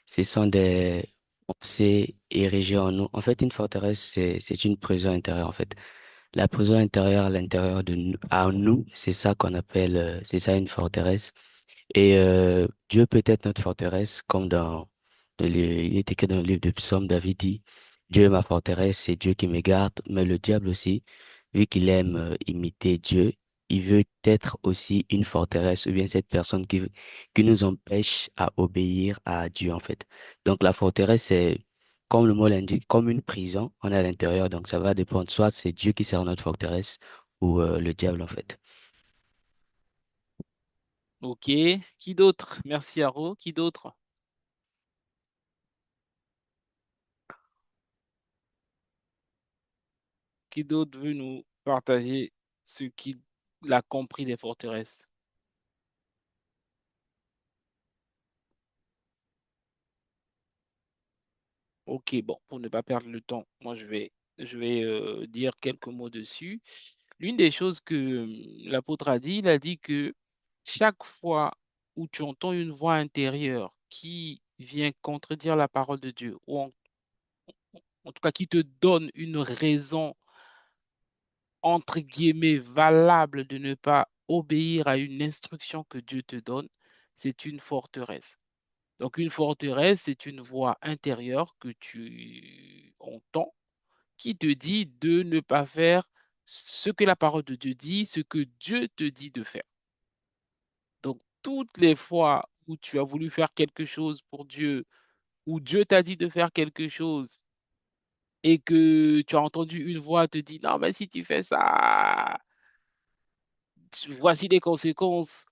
ce sont des pensées érigées en nous. En fait, une forteresse, c'est une prison intérieure, en fait. La prison intérieure à l'intérieur de nous, à nous, c'est ça qu'on appelle, c'est ça une forteresse. Et Dieu peut être notre forteresse, comme il est écrit dans le livre de Psaume, David dit, Dieu est ma forteresse, c'est Dieu qui me garde, mais le diable aussi, vu qu'il aime imiter Dieu, il veut être aussi une forteresse, ou bien cette personne qui nous empêche à obéir à Dieu, en fait. Donc la forteresse, c'est, comme le mot l'indique, comme une prison, on est à l'intérieur, donc ça va dépendre, soit c'est Dieu qui sert notre forteresse, ou le diable, en fait. Ok. Qui d'autre? Merci, Haro. Qui d'autre? Qui d'autre veut nous partager ce qu'il a compris des forteresses? Ok, bon, pour ne pas perdre le temps, moi je vais dire quelques mots dessus. L'une des choses que l'apôtre a dit, il a dit que chaque fois où tu entends une voix intérieure qui vient contredire la parole de Dieu, ou en tout cas qui te donne une raison, entre guillemets, valable de ne pas obéir à une instruction que Dieu te donne, c'est une forteresse. Donc une forteresse, c'est une voix intérieure que tu entends qui te dit de ne pas faire ce que la parole de Dieu dit, ce que Dieu te dit de faire. Donc, toutes les fois où tu as voulu faire quelque chose pour Dieu, où Dieu t'a dit de faire quelque chose et que tu as entendu une voix te dire, non, mais si tu fais ça, voici les conséquences.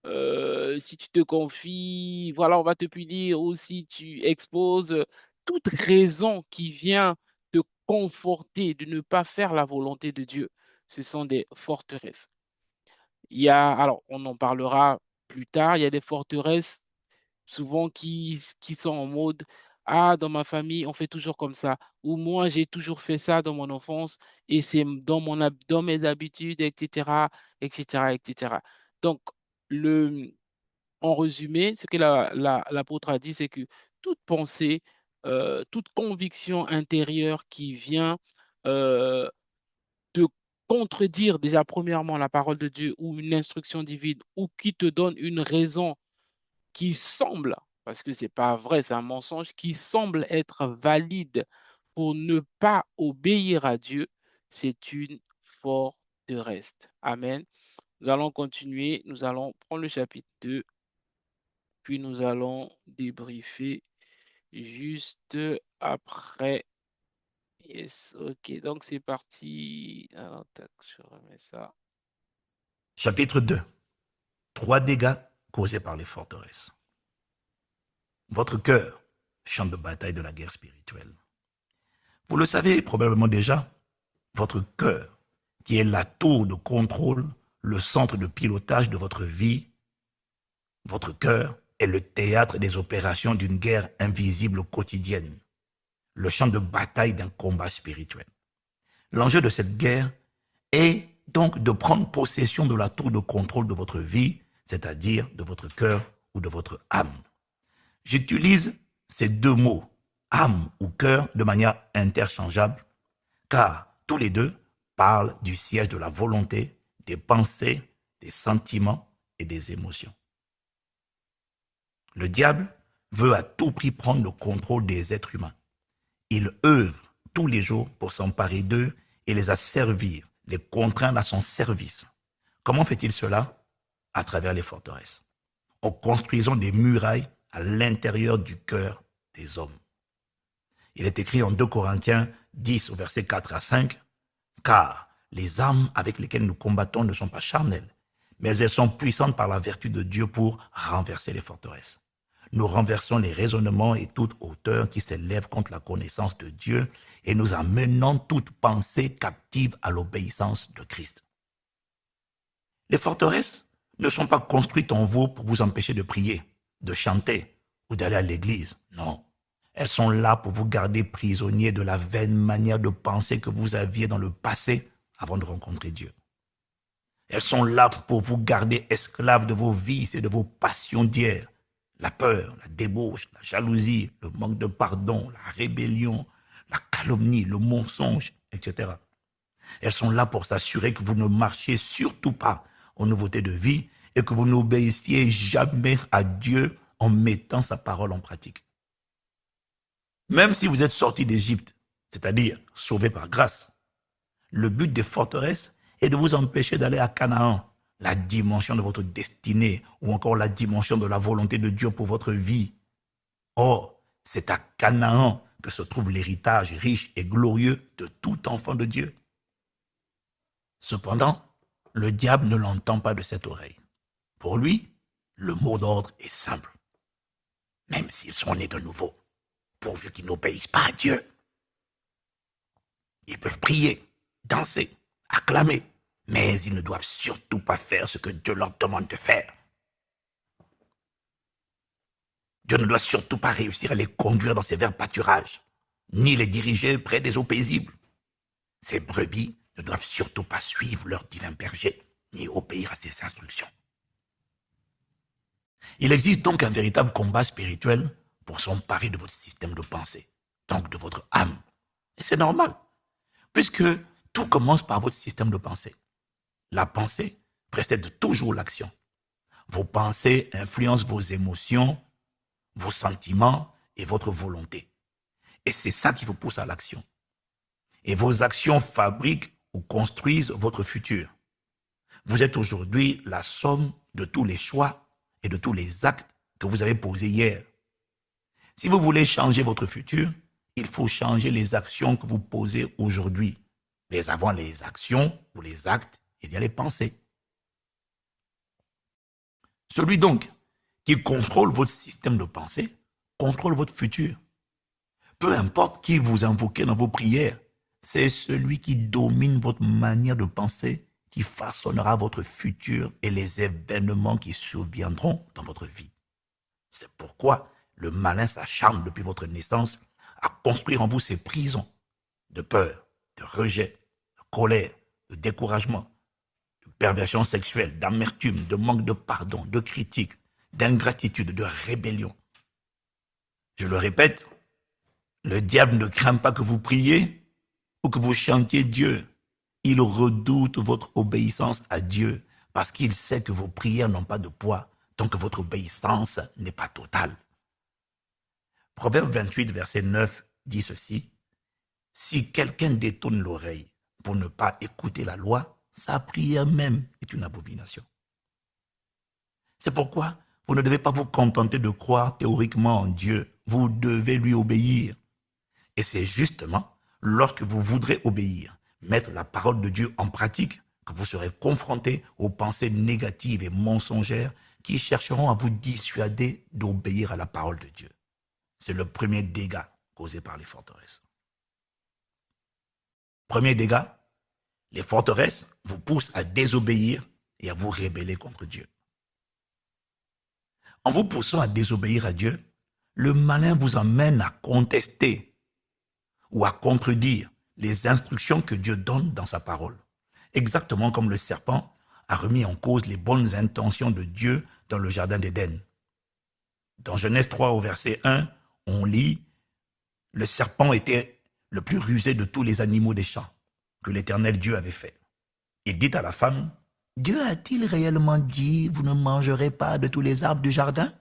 Si tu te confies, voilà, on va te punir, ou si tu exposes toute raison qui vient te conforter de ne pas faire la volonté de Dieu. Ce sont des forteresses. Alors, on en parlera plus tard, il y a des forteresses souvent qui sont en mode, ah, dans ma famille, on fait toujours comme ça, ou moi, j'ai toujours fait ça dans mon enfance, et c'est dans mes habitudes, etc., etc., etc. Donc, le, en résumé, ce que l'apôtre a dit, c'est que toute pensée, toute conviction intérieure qui vient euh, te contredire déjà premièrement la parole de Dieu ou une instruction divine ou qui te donne une raison qui semble, parce que c'est pas vrai, c'est un mensonge, qui semble être valide pour ne pas obéir à Dieu, c'est une forteresse. Amen. Nous allons continuer, nous allons prendre le chapitre 2, puis nous allons débriefer juste après. Yes, ok, donc c'est parti. Alors, tac, je remets ça. Chapitre 2. 3 dégâts causés par les forteresses. Votre cœur, champ de bataille de la guerre spirituelle. Vous le savez probablement déjà, votre cœur, qui est la tour de contrôle, le centre de pilotage de votre vie, votre cœur est le théâtre des opérations d'une guerre invisible quotidienne, le champ de bataille d'un combat spirituel. L'enjeu de cette guerre est donc de prendre possession de la tour de contrôle de votre vie, c'est-à-dire de votre cœur ou de votre âme. J'utilise ces deux mots, âme ou cœur, de manière interchangeable, car tous les deux parlent du siège de la volonté, des pensées, des sentiments et des émotions. Le diable veut à tout prix prendre le contrôle des êtres humains. Il œuvre tous les jours pour s'emparer d'eux et les asservir, les contraindre à son service. Comment fait-il cela? À travers les forteresses, en construisant des murailles à l'intérieur du cœur des hommes. Il est écrit en 2 Corinthiens 10 au verset 4 à 5, « Car les armes avec lesquelles nous combattons ne sont pas charnelles, mais elles sont puissantes par la vertu de Dieu pour renverser les forteresses. Nous renversons les raisonnements et toute hauteur qui s'élève contre la connaissance de Dieu et nous amenons toute pensée captive à l'obéissance de Christ. » Les forteresses ne sont pas construites en vous pour vous empêcher de prier, de chanter ou d'aller à l'église. Non. Elles sont là pour vous garder prisonnier de la vaine manière de penser que vous aviez dans le passé avant de rencontrer Dieu. Elles sont là pour vous garder esclaves de vos vices et de vos passions d'hier. La peur, la débauche, la jalousie, le manque de pardon, la rébellion, la calomnie, le mensonge, etc. Elles sont là pour s'assurer que vous ne marchiez surtout pas aux nouveautés de vie et que vous n'obéissiez jamais à Dieu en mettant sa parole en pratique. Même si vous êtes sortis d'Égypte, c'est-à-dire sauvés par grâce, le but des forteresses est de vous empêcher d'aller à Canaan, la dimension de votre destinée ou encore la dimension de la volonté de Dieu pour votre vie. Or, c'est à Canaan que se trouve l'héritage riche et glorieux de tout enfant de Dieu. Cependant, le diable ne l'entend pas de cette oreille. Pour lui, le mot d'ordre est simple. Même s'ils sont nés de nouveau, pourvu qu'ils n'obéissent pas à Dieu, ils peuvent prier, danser, acclamer, mais ils ne doivent surtout pas faire ce que Dieu leur demande de faire. Dieu ne doit surtout pas réussir à les conduire dans ses verts pâturages, ni les diriger près des eaux paisibles. Ces brebis ne doivent surtout pas suivre leur divin berger, ni obéir à ses instructions. Il existe donc un véritable combat spirituel pour s'emparer de votre système de pensée, donc de votre âme. Et c'est normal, puisque tout commence par votre système de pensée. La pensée précède toujours l'action. Vos pensées influencent vos émotions, vos sentiments et votre volonté. Et c'est ça qui vous pousse à l'action. Et vos actions fabriquent ou construisent votre futur. Vous êtes aujourd'hui la somme de tous les choix et de tous les actes que vous avez posés hier. Si vous voulez changer votre futur, il faut changer les actions que vous posez aujourd'hui. Mais avant les actions ou les actes, il y a les pensées. Celui donc qui contrôle votre système de pensée contrôle votre futur. Peu importe qui vous invoquez dans vos prières, c'est celui qui domine votre manière de penser qui façonnera votre futur et les événements qui surviendront dans votre vie. C'est pourquoi le malin s'acharne depuis votre naissance à construire en vous ces prisons de peur, de rejet, de colère, de découragement, de perversion sexuelle, d'amertume, de manque de pardon, de critique, d'ingratitude, de rébellion. Je le répète, le diable ne craint pas que vous priez ou que vous chantiez Dieu. Il redoute votre obéissance à Dieu parce qu'il sait que vos prières n'ont pas de poids tant que votre obéissance n'est pas totale. Proverbe 28, verset 9 dit ceci. « Si quelqu'un détourne l'oreille pour ne pas écouter la loi, sa prière même est une abomination. » C'est pourquoi vous ne devez pas vous contenter de croire théoriquement en Dieu. Vous devez lui obéir. Et c'est justement lorsque vous voudrez obéir, mettre la parole de Dieu en pratique, que vous serez confronté aux pensées négatives et mensongères qui chercheront à vous dissuader d'obéir à la parole de Dieu. C'est le premier dégât causé par les forteresses. Premier dégât, les forteresses vous poussent à désobéir et à vous rébeller contre Dieu. En vous poussant à désobéir à Dieu, le malin vous emmène à contester ou à contredire les instructions que Dieu donne dans sa parole. Exactement comme le serpent a remis en cause les bonnes intentions de Dieu dans le jardin d'Éden. Dans Genèse 3 au verset 1, on lit « Le serpent était le plus rusé de tous les animaux des champs que l'Éternel Dieu avait fait. Il dit à la femme, « Dieu a-t-il réellement dit, vous ne mangerez pas de tous les arbres du jardin ?»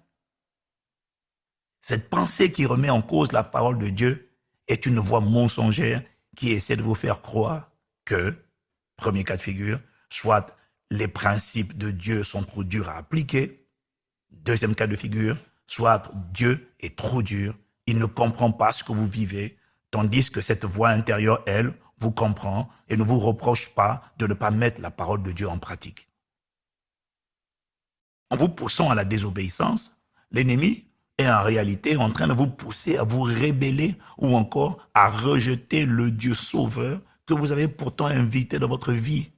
Cette pensée qui remet en cause la parole de Dieu est une voix mensongère qui essaie de vous faire croire que, premier cas de figure, soit les principes de Dieu sont trop durs à appliquer, deuxième cas de figure, soit Dieu est trop dur, il ne comprend pas ce que vous vivez, tandis que cette voix intérieure, elle, vous comprend et ne vous reproche pas de ne pas mettre la parole de Dieu en pratique. En vous poussant à la désobéissance, l'ennemi est en réalité en train de vous pousser à vous rébeller ou encore à rejeter le Dieu sauveur que vous avez pourtant invité dans votre vie.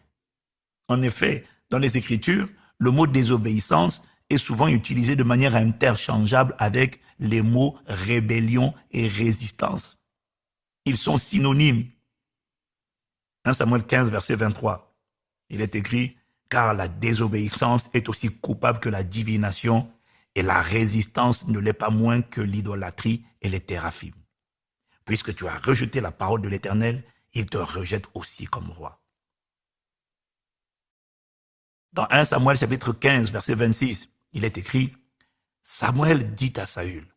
En effet, dans les Écritures, le mot désobéissance est souvent utilisé de manière interchangeable avec les mots rébellion et résistance. Ils sont synonymes. 1 Samuel 15, verset 23. Il est écrit, car la désobéissance est aussi coupable que la divination, et la résistance ne l'est pas moins que l'idolâtrie et les théraphim. Puisque tu as rejeté la parole de l'Éternel, il te rejette aussi comme roi. Dans 1 Samuel chapitre 15, verset 26, il est écrit, Samuel dit à Saül,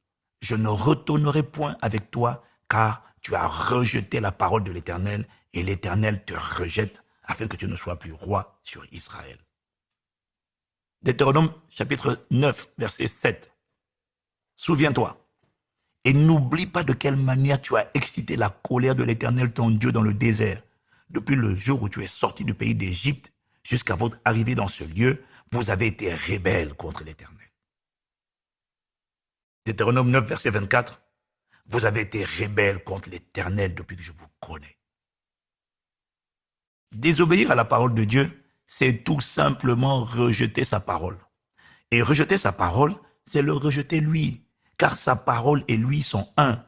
je ne retournerai point avec toi, car tu as rejeté la parole de l'Éternel, et l'Éternel te rejette, afin que tu ne sois plus roi sur Israël. Deutéronome chapitre 9, verset 7. Souviens-toi, et n'oublie pas de quelle manière tu as excité la colère de l'Éternel ton Dieu dans le désert. Depuis le jour où tu es sorti du pays d'Égypte jusqu'à votre arrivée dans ce lieu, vous avez été rebelles contre l'Éternel. Deutéronome 9, verset 24. Vous avez été rebelles contre l'Éternel depuis que je vous connais. Désobéir à la parole de Dieu, c'est tout simplement rejeter sa parole. Et rejeter sa parole, c'est le rejeter lui, car sa parole et lui sont un.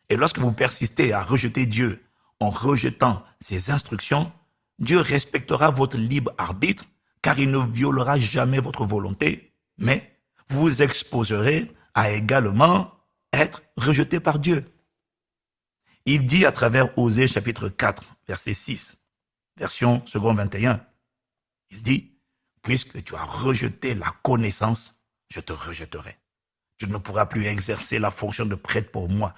Et lorsque vous persistez à rejeter Dieu en rejetant ses instructions, Dieu respectera votre libre arbitre, car il ne violera jamais votre volonté, mais vous vous exposerez à également être rejeté par Dieu. Il dit à travers Osée chapitre 4, verset 6, version second 21, il dit, puisque tu as rejeté la connaissance, je te rejetterai. Tu ne pourras plus exercer la fonction de prêtre pour moi.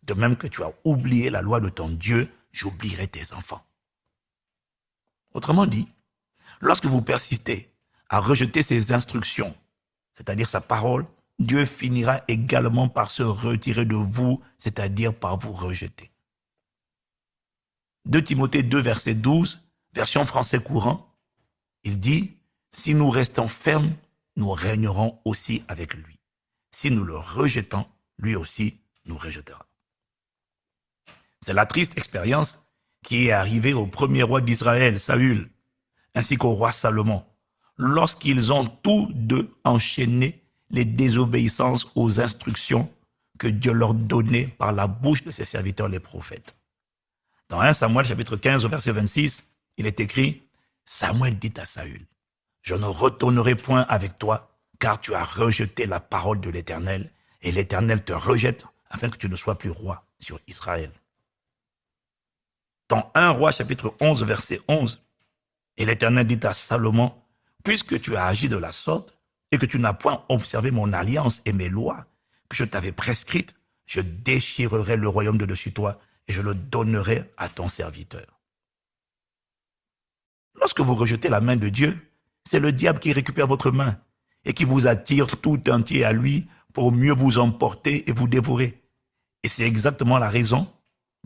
De même que tu as oublié la loi de ton Dieu, j'oublierai tes enfants. Autrement dit, lorsque vous persistez à rejeter ses instructions, c'est-à-dire sa parole, Dieu finira également par se retirer de vous, c'est-à-dire par vous rejeter. 2 Timothée 2, verset 12, version français courant, il dit, si nous restons fermes, nous régnerons aussi avec lui. Si nous le rejetons, lui aussi nous rejettera. C'est la triste expérience qui est arrivée au premier roi d'Israël, Saül, ainsi qu'au roi Salomon, lorsqu'ils ont tous deux enchaîné les désobéissances aux instructions que Dieu leur donnait par la bouche de ses serviteurs les prophètes. Dans 1 Samuel chapitre 15 au verset 26, il est écrit, Samuel dit à Saül, je ne retournerai point avec toi, car tu as rejeté la parole de l'Éternel, et l'Éternel te rejette, afin que tu ne sois plus roi sur Israël. Dans 1 Roi chapitre 11 verset 11, et l'Éternel dit à Salomon, puisque tu as agi de la sorte, et que tu n'as point observé mon alliance et mes lois, que je t'avais prescrites, je déchirerai le royaume de dessus toi, et je le donnerai à ton serviteur. Lorsque vous rejetez la main de Dieu, c'est le diable qui récupère votre main et qui vous attire tout entier à lui pour mieux vous emporter et vous dévorer. Et c'est exactement la raison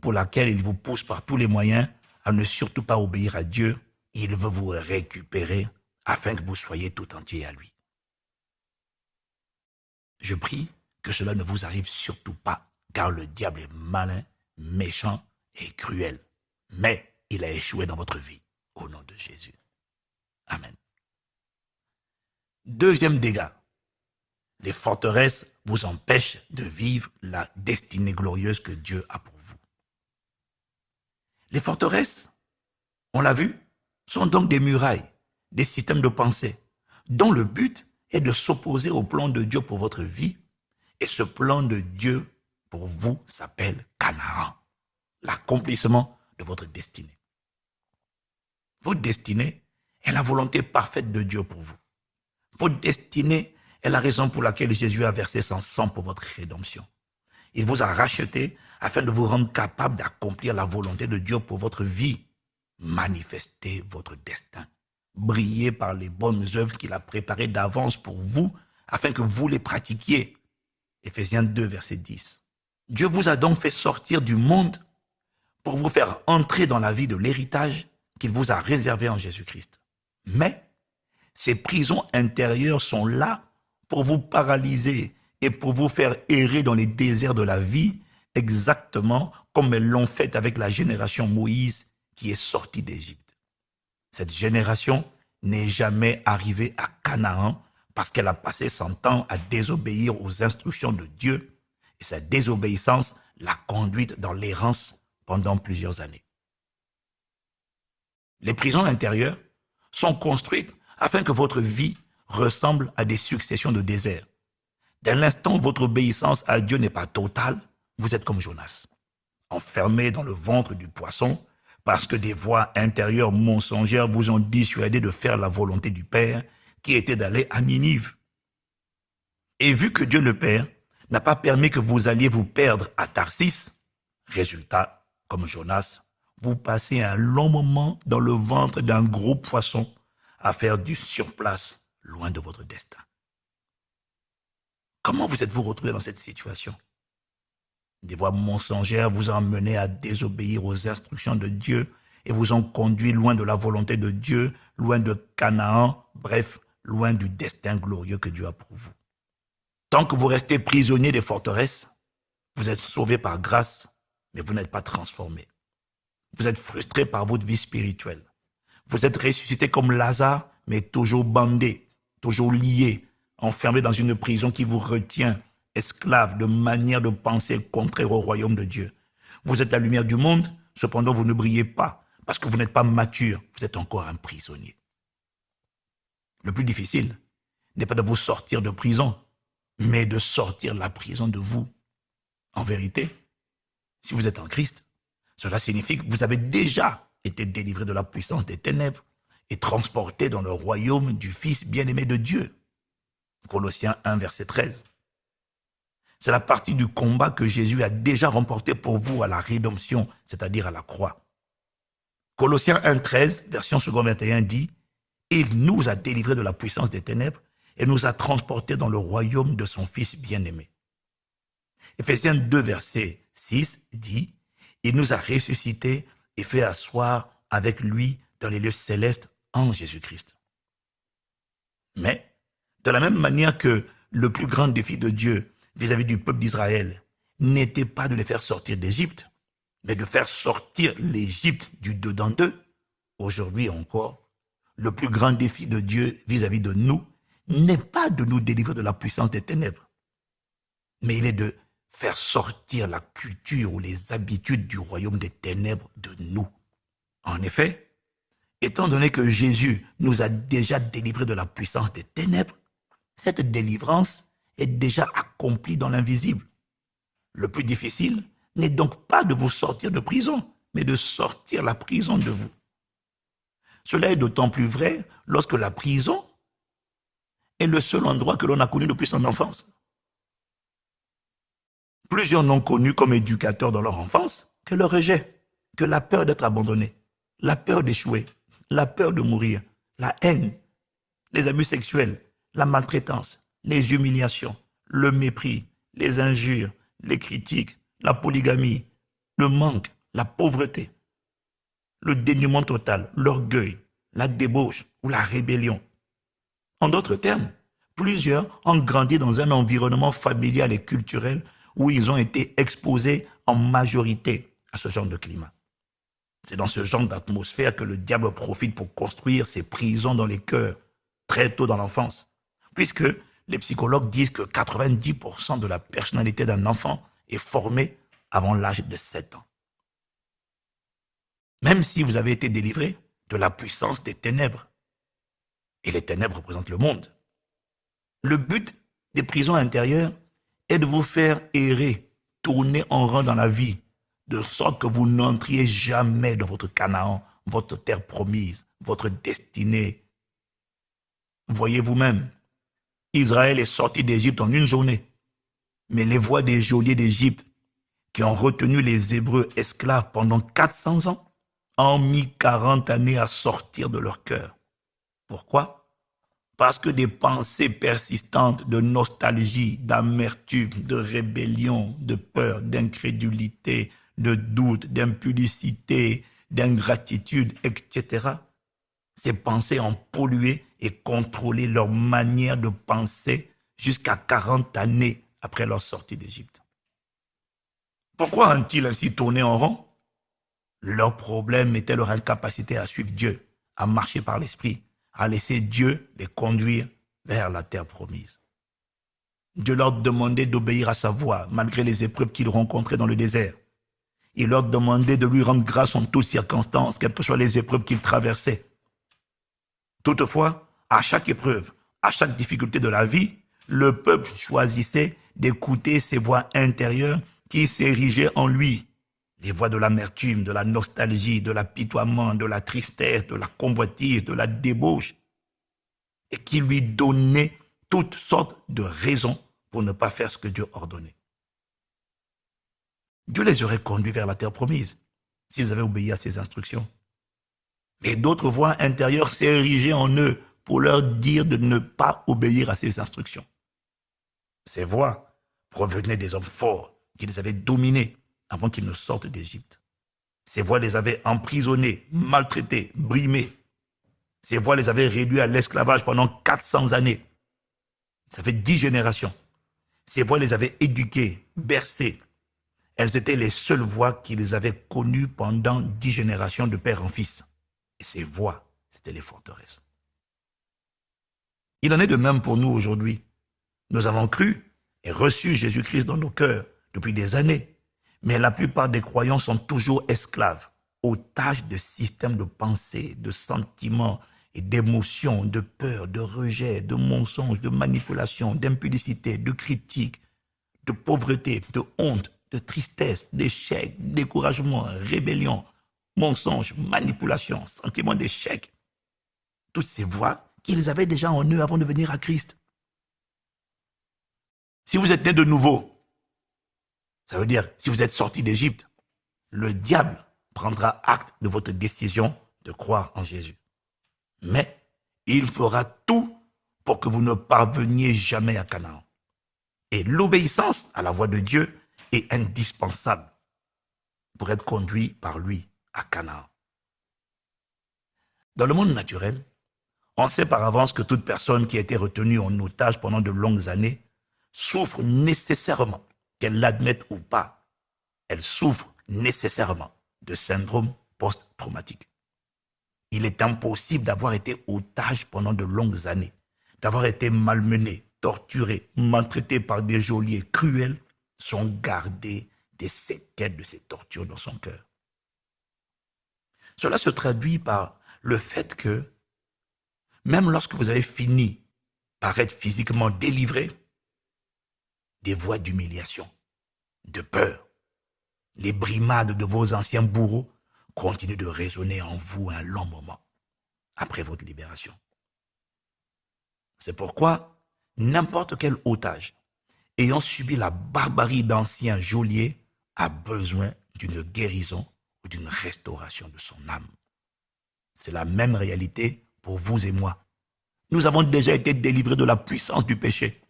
pour laquelle il vous pousse par tous les moyens à ne surtout pas obéir à Dieu. Il veut vous récupérer afin que vous soyez tout entier à lui. Je prie que cela ne vous arrive surtout pas, car le diable est malin, méchant et cruel. Mais il a échoué dans votre vie, au nom de Jésus. Amen. Deuxième dégât, les forteresses vous empêchent de vivre la destinée glorieuse que Dieu a pour vous. Les forteresses, on l'a vu, sont donc des murailles, des systèmes de pensée, dont le but est de s'opposer au plan de Dieu pour votre vie. Et ce plan de Dieu pour vous s'appelle Canaan, l'accomplissement de votre destinée. Votre destinée est la volonté parfaite de Dieu pour vous. Votre destinée est la raison pour laquelle Jésus a versé son sang pour votre rédemption. Il vous a racheté afin de vous rendre capable d'accomplir la volonté de Dieu pour votre vie. Manifestez votre destin. Brillez par les bonnes œuvres qu'il a préparées d'avance pour vous afin que vous les pratiquiez. Éphésiens 2, verset 10. Dieu vous a donc fait sortir du monde pour vous faire entrer dans la vie de l'héritage qu'il vous a réservé en Jésus-Christ. Mais ces prisons intérieures sont là pour vous paralyser et pour vous faire errer dans les déserts de la vie, exactement comme elles l'ont fait avec la génération Moïse qui est sortie d'Égypte. Cette génération n'est jamais arrivée à Canaan parce qu'elle a passé son temps à désobéir aux instructions de Dieu et sa désobéissance l'a conduite dans l'errance pendant plusieurs années. Les prisons intérieures sont construites afin que votre vie ressemble à des successions de déserts. Dès l'instant où votre obéissance à Dieu n'est pas totale, vous êtes comme Jonas, enfermé dans le ventre du poisson parce que des voix intérieures mensongères vous ont dissuadé de faire la volonté du Père qui était d'aller à Ninive. Et vu que Dieu le Père n'a pas permis que vous alliez vous perdre à Tarsis, résultat, comme Jonas, vous passez un long moment dans le ventre d'un gros poisson à faire du surplace loin de votre destin. Comment vous êtes-vous retrouvé dans cette situation? Des voix mensongères vous ont mené à désobéir aux instructions de Dieu et vous ont conduit loin de la volonté de Dieu, loin de Canaan, bref, loin du destin glorieux que Dieu a pour vous. Tant que vous restez prisonnier des forteresses, vous êtes sauvé par grâce, mais vous n'êtes pas transformé. Vous êtes frustré par votre vie spirituelle. Vous êtes ressuscité comme Lazare, mais toujours bandé, toujours lié, enfermé dans une prison qui vous retient, esclave de manière de penser contraire au royaume de Dieu. Vous êtes la lumière du monde, cependant vous ne brillez pas, parce que vous n'êtes pas mature, vous êtes encore un prisonnier. Le plus difficile n'est pas de vous sortir de prison, mais de sortir la prison de vous. En vérité, si vous êtes en Christ, cela signifie que vous avez déjà été délivré de la puissance des ténèbres et transporté dans le royaume du Fils bien-aimé de Dieu. Colossiens 1, verset 13. C'est la partie du combat que Jésus a déjà remporté pour vous à la rédemption, c'est-à-dire à la croix. Colossiens 1, 13, version second 21 dit « Il nous a délivrés de la puissance des ténèbres et nous a transportés dans le royaume de son Fils bien-aimé. » Éphésiens 2, verset 6 dit « Il nous a ressuscités et fait asseoir avec lui dans les lieux célestes en Jésus-Christ. » Mais, de la même manière que le plus grand défi de Dieu vis-à-vis du peuple d'Israël n'était pas de les faire sortir d'Égypte, mais de faire sortir l'Égypte du dedans d'eux, aujourd'hui encore, le plus grand défi de Dieu vis-à-vis de nous n'est pas de nous délivrer de la puissance des ténèbres, mais il est de faire sortir la culture ou les habitudes du royaume des ténèbres de nous. En effet, étant donné que Jésus nous a déjà délivrés de la puissance des ténèbres, cette délivrance est déjà accomplie dans l'invisible. Le plus difficile n'est donc pas de vous sortir de prison, mais de sortir la prison de vous. Cela est d'autant plus vrai lorsque la prison est le seul endroit que l'on a connu depuis son enfance. Plusieurs n'ont connu comme éducateurs dans leur enfance que le rejet, que la peur d'être abandonné, la peur d'échouer, la peur de mourir, la haine, les abus sexuels, la maltraitance, les humiliations, le mépris, les injures, les critiques, la polygamie, le manque, la pauvreté, le dénuement total, l'orgueil, la débauche ou la rébellion. En d'autres termes, plusieurs ont grandi dans un environnement familial et culturel où ils ont été exposés en majorité à ce genre de climat. C'est dans ce genre d'atmosphère que le diable profite pour construire ses prisons dans les cœurs très tôt dans l'enfance, puisque les psychologues disent que 90% de la personnalité d'un enfant est formée avant l'âge de 7 ans. Même si vous avez été délivré de la puissance des ténèbres, et les ténèbres représentent le monde, le but des prisons intérieures est de vous faire errer, tourner en rond dans la vie, de sorte que vous n'entriez jamais dans votre Canaan, votre terre promise, votre destinée. Voyez vous-même, Israël est sorti d'Égypte en une journée, mais les voix des geôliers d'Égypte, qui ont retenu les Hébreux esclaves pendant 400 ans, ont mis 40 années à sortir de leur cœur. Pourquoi? Parce que des pensées persistantes de nostalgie, d'amertume, de rébellion, de peur, d'incrédulité, de doute, d'impudicité, d'ingratitude, etc. Ces pensées ont pollué et contrôlé leur manière de penser jusqu'à 40 années après leur sortie d'Égypte. Pourquoi ont-ils ainsi tourné en rond? Leur problème était leur incapacité à suivre Dieu, à marcher par l'Esprit, à laisser Dieu les conduire vers la terre promise. Dieu leur demandait d'obéir à sa voix, malgré les épreuves qu'ils rencontraient dans le désert. Il leur demandait de lui rendre grâce en toutes circonstances, quelles que soient les épreuves qu'ils traversaient. Toutefois, à chaque épreuve, à chaque difficulté de la vie, le peuple choisissait d'écouter ses voix intérieures qui s'érigeaient en lui. Les voix de l'amertume, de la nostalgie, de l'apitoiement, de la tristesse, de la convoitise, de la débauche, et qui lui donnaient toutes sortes de raisons pour ne pas faire ce que Dieu ordonnait. Dieu les aurait conduits vers la terre promise s'ils avaient obéi à ses instructions. Mais d'autres voix intérieures s'érigeaient en eux pour leur dire de ne pas obéir à ses instructions. Ces voix provenaient des hommes forts qui les avaient dominés avant qu'ils ne sortent d'Égypte. Ces voix les avaient emprisonnés, maltraités, brimés. Ces voix les avaient réduits à l'esclavage pendant 400 années. Ça fait 10 générations. Ces voix les avaient éduqués, bercés. Elles étaient les seules voix qu'ils avaient connues pendant 10 générations de père en fils. Et ces voix, c'était les forteresses. Il en est de même pour nous aujourd'hui. Nous avons cru et reçu Jésus-Christ dans nos cœurs depuis des années. Mais la plupart des croyants sont toujours esclaves, otages de systèmes de pensée, de sentiments et d'émotions, de peur, de rejet, de mensonges, de manipulation, d'impudicité, de critique, de pauvreté, de honte, de tristesse, d'échec, de découragement, rébellion, mensonges, manipulation, sentiment d'échec. Toutes ces voix qu'ils avaient déjà en eux avant de venir à Christ. Si vous êtes né de nouveau, ça veut dire si vous êtes sorti d'Égypte, le diable prendra acte de votre décision de croire en Jésus. Mais il fera tout pour que vous ne parveniez jamais à Canaan. Et l'obéissance à la voix de Dieu est indispensable pour être conduit par lui à Canaan. Dans le monde naturel, on sait par avance que toute personne qui a été retenue en otage pendant de longues années souffre nécessairement, qu'elle l'admette ou pas, elle souffre nécessairement de syndrome post-traumatique. Il est impossible d'avoir été otage pendant de longues années, d'avoir été malmené, torturé, maltraité par des geôliers cruels, sans garder des séquelles de ces tortures dans son cœur. Cela se traduit par le fait que, même lorsque vous avez fini par être physiquement délivré, des voix d'humiliation, de peur, les brimades de vos anciens bourreaux continuent de résonner en vous un long moment après votre libération. C'est pourquoi n'importe quel otage ayant subi la barbarie d'anciens geôliers a besoin d'une guérison ou d'une restauration de son âme. C'est la même réalité pour vous et moi. Nous avons déjà été délivrés de la puissance du péché.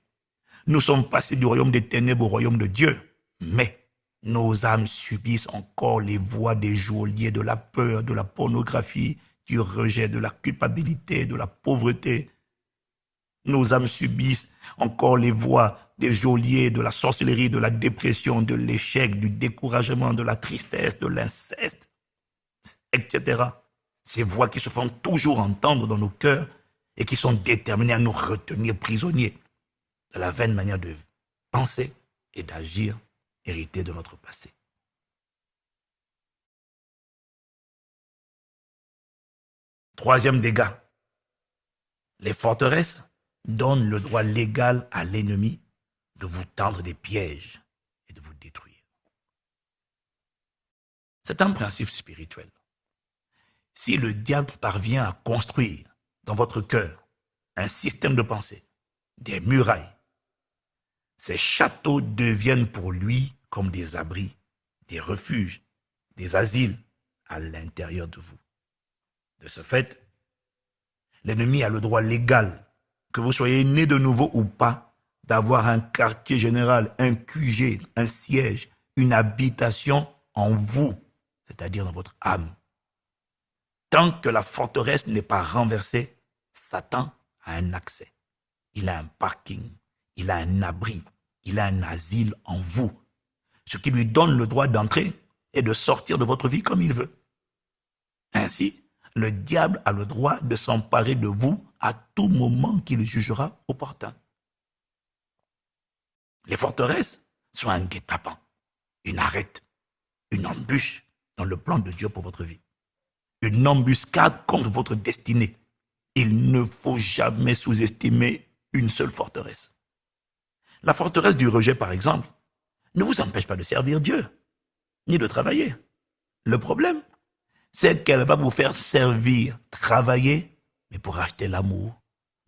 Nous sommes passés du royaume des ténèbres au royaume de Dieu, mais nos âmes subissent encore les voix des geôliers de la peur, de la pornographie, du rejet, de la culpabilité, de la pauvreté. Nos âmes subissent encore les voix des geôliers de la sorcellerie, de la dépression, de l'échec, du découragement, de la tristesse, de l'inceste, etc. Ces voix qui se font toujours entendre dans nos cœurs et qui sont déterminées à nous retenir prisonniers de la vaine manière de penser et d'agir héritée de notre passé. Troisième dégât, les forteresses donnent le droit légal à l'ennemi de vous tendre des pièges et de vous détruire. C'est un principe spirituel. Si le diable parvient à construire dans votre cœur un système de pensée, des murailles, ces châteaux deviennent pour lui comme des abris, des refuges, des asiles à l'intérieur de vous. De ce fait, l'ennemi a le droit légal, que vous soyez né de nouveau ou pas, d'avoir un quartier général, un QG, un siège, une habitation en vous, c'est-à-dire dans votre âme. Tant que la forteresse n'est pas renversée, Satan a un accès. Il a un parking, il a un abri, il a un asile en vous. Ce qui lui donne le droit d'entrer et de sortir de votre vie comme il veut. Ainsi, le diable a le droit de s'emparer de vous à tout moment qu'il jugera opportun. Les forteresses sont un guet-apens, une arête, une embûche dans le plan de Dieu pour votre vie. Une embuscade contre votre destinée. Il ne faut jamais sous-estimer une seule forteresse. La forteresse du rejet, par exemple, ne vous empêche pas de servir Dieu, ni de travailler. Le problème, c'est qu'elle va vous faire servir, travailler, mais pour acheter l'amour,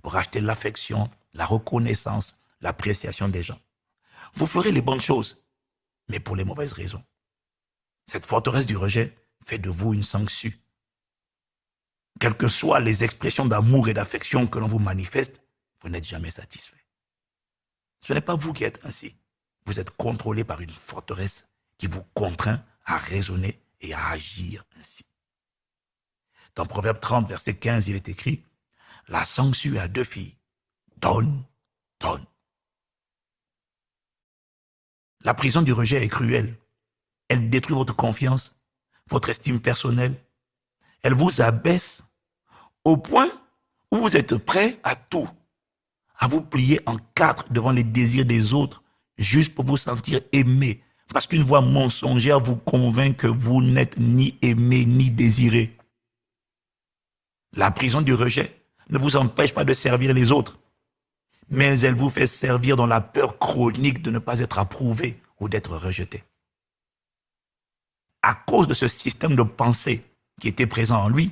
pour acheter l'affection, la reconnaissance, l'appréciation des gens. Vous ferez les bonnes choses, mais pour les mauvaises raisons. Cette forteresse du rejet fait de vous une sangsue. Quelles que soient les expressions d'amour et d'affection que l'on vous manifeste, vous n'êtes jamais satisfait. Ce n'est pas vous qui êtes ainsi. Vous êtes contrôlé par une forteresse qui vous contraint à raisonner et à agir ainsi. Dans Proverbe 30, verset 15, il est écrit « La sangsue a 2 filles. Donne, donne. » La prison du rejet est cruelle. Elle détruit votre confiance, votre estime personnelle. Elle vous abaisse au point où vous êtes prêt à tout, à vous plier en 4 devant les désirs des autres, juste pour vous sentir aimé, parce qu'une voix mensongère vous convainc que vous n'êtes ni aimé ni désiré. La prison du rejet ne vous empêche pas de servir les autres, mais elle vous fait servir dans la peur chronique de ne pas être approuvé ou d'être rejeté. À cause de ce système de pensée qui était présent en lui,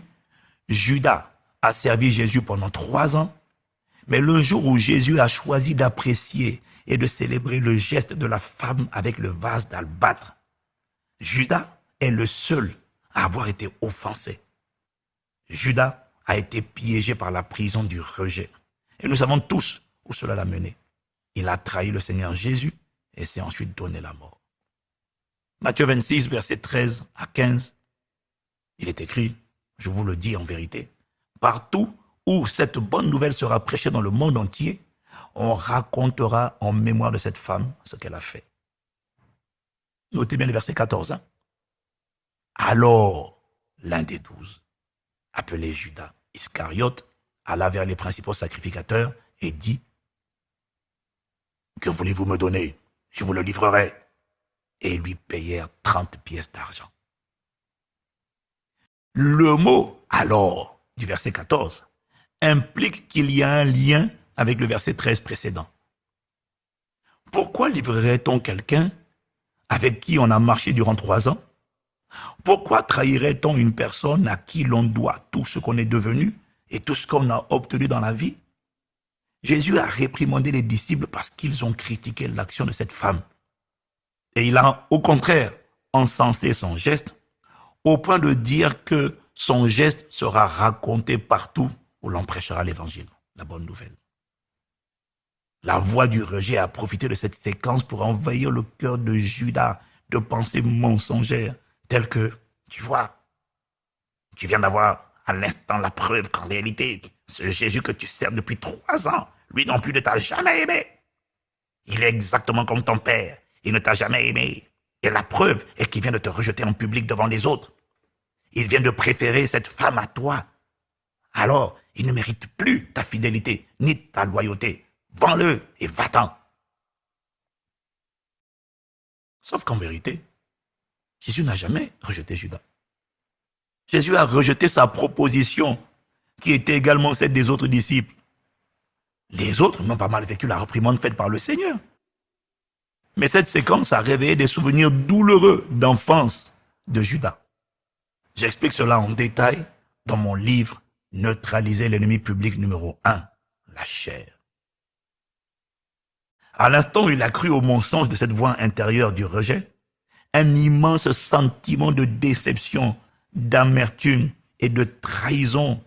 Judas a servi Jésus pendant 3 ans, mais le jour où Jésus a choisi d'apprécier et de célébrer le geste de la femme avec le vase d'albâtre, Judas est le seul à avoir été offensé. Judas a été piégé par la prison du rejet. Et nous savons tous où cela l'a mené. Il a trahi le Seigneur Jésus et s'est ensuite donné la mort. Matthieu 26, versets 13 à 15, il est écrit, je vous le dis en vérité, partout où cette bonne nouvelle sera prêchée dans le monde entier, on racontera en mémoire de cette femme ce qu'elle a fait. Notez bien le verset 14. Alors, l'un des 12, appelé Judas Iscariote, alla vers les principaux sacrificateurs et dit « Que voulez-vous me donner? Je vous le livrerai. » Et ils lui payèrent 30 pièces d'argent. Le mot « alors » du verset 14 implique qu'il y a un lien avec le verset 13 précédent. Pourquoi livrerait-on quelqu'un avec qui on a marché durant 3 ans? Pourquoi trahirait-on une personne à qui l'on doit tout ce qu'on est devenu et tout ce qu'on a obtenu dans la vie? Jésus a réprimandé les disciples parce qu'ils ont critiqué l'action de cette femme. Et il a, au contraire, encensé son geste, au point de dire que son geste sera raconté partout où l'on prêchera l'évangile, la bonne nouvelle. La voix du rejet a profité de cette séquence pour envahir le cœur de Judas de pensées mensongères, telles que, tu vois, tu viens d'avoir à l'instant la preuve qu'en réalité, ce Jésus que tu sers depuis 3 ans, lui non plus ne t'a jamais aimé. Il est exactement comme ton père, il ne t'a jamais aimé. Et la preuve est qu'il vient de te rejeter en public devant les autres. Il vient de préférer cette femme à toi. Alors, il ne mérite plus ta fidélité, ni ta loyauté. Vends-le et va-t'en. Sauf qu'en vérité, Jésus n'a jamais rejeté Judas. Jésus a rejeté sa proposition, qui était également celle des autres disciples. Les autres n'ont pas mal vécu la réprimande faite par le Seigneur. Mais cette séquence a réveillé des souvenirs douloureux d'enfance de Judas. J'explique cela en détail dans mon livre « Neutraliser l'ennemi public numéro 1, la chair ». À l'instant où il a cru au mensonge de cette voix intérieure du rejet, un immense sentiment de déception, d'amertume et de trahison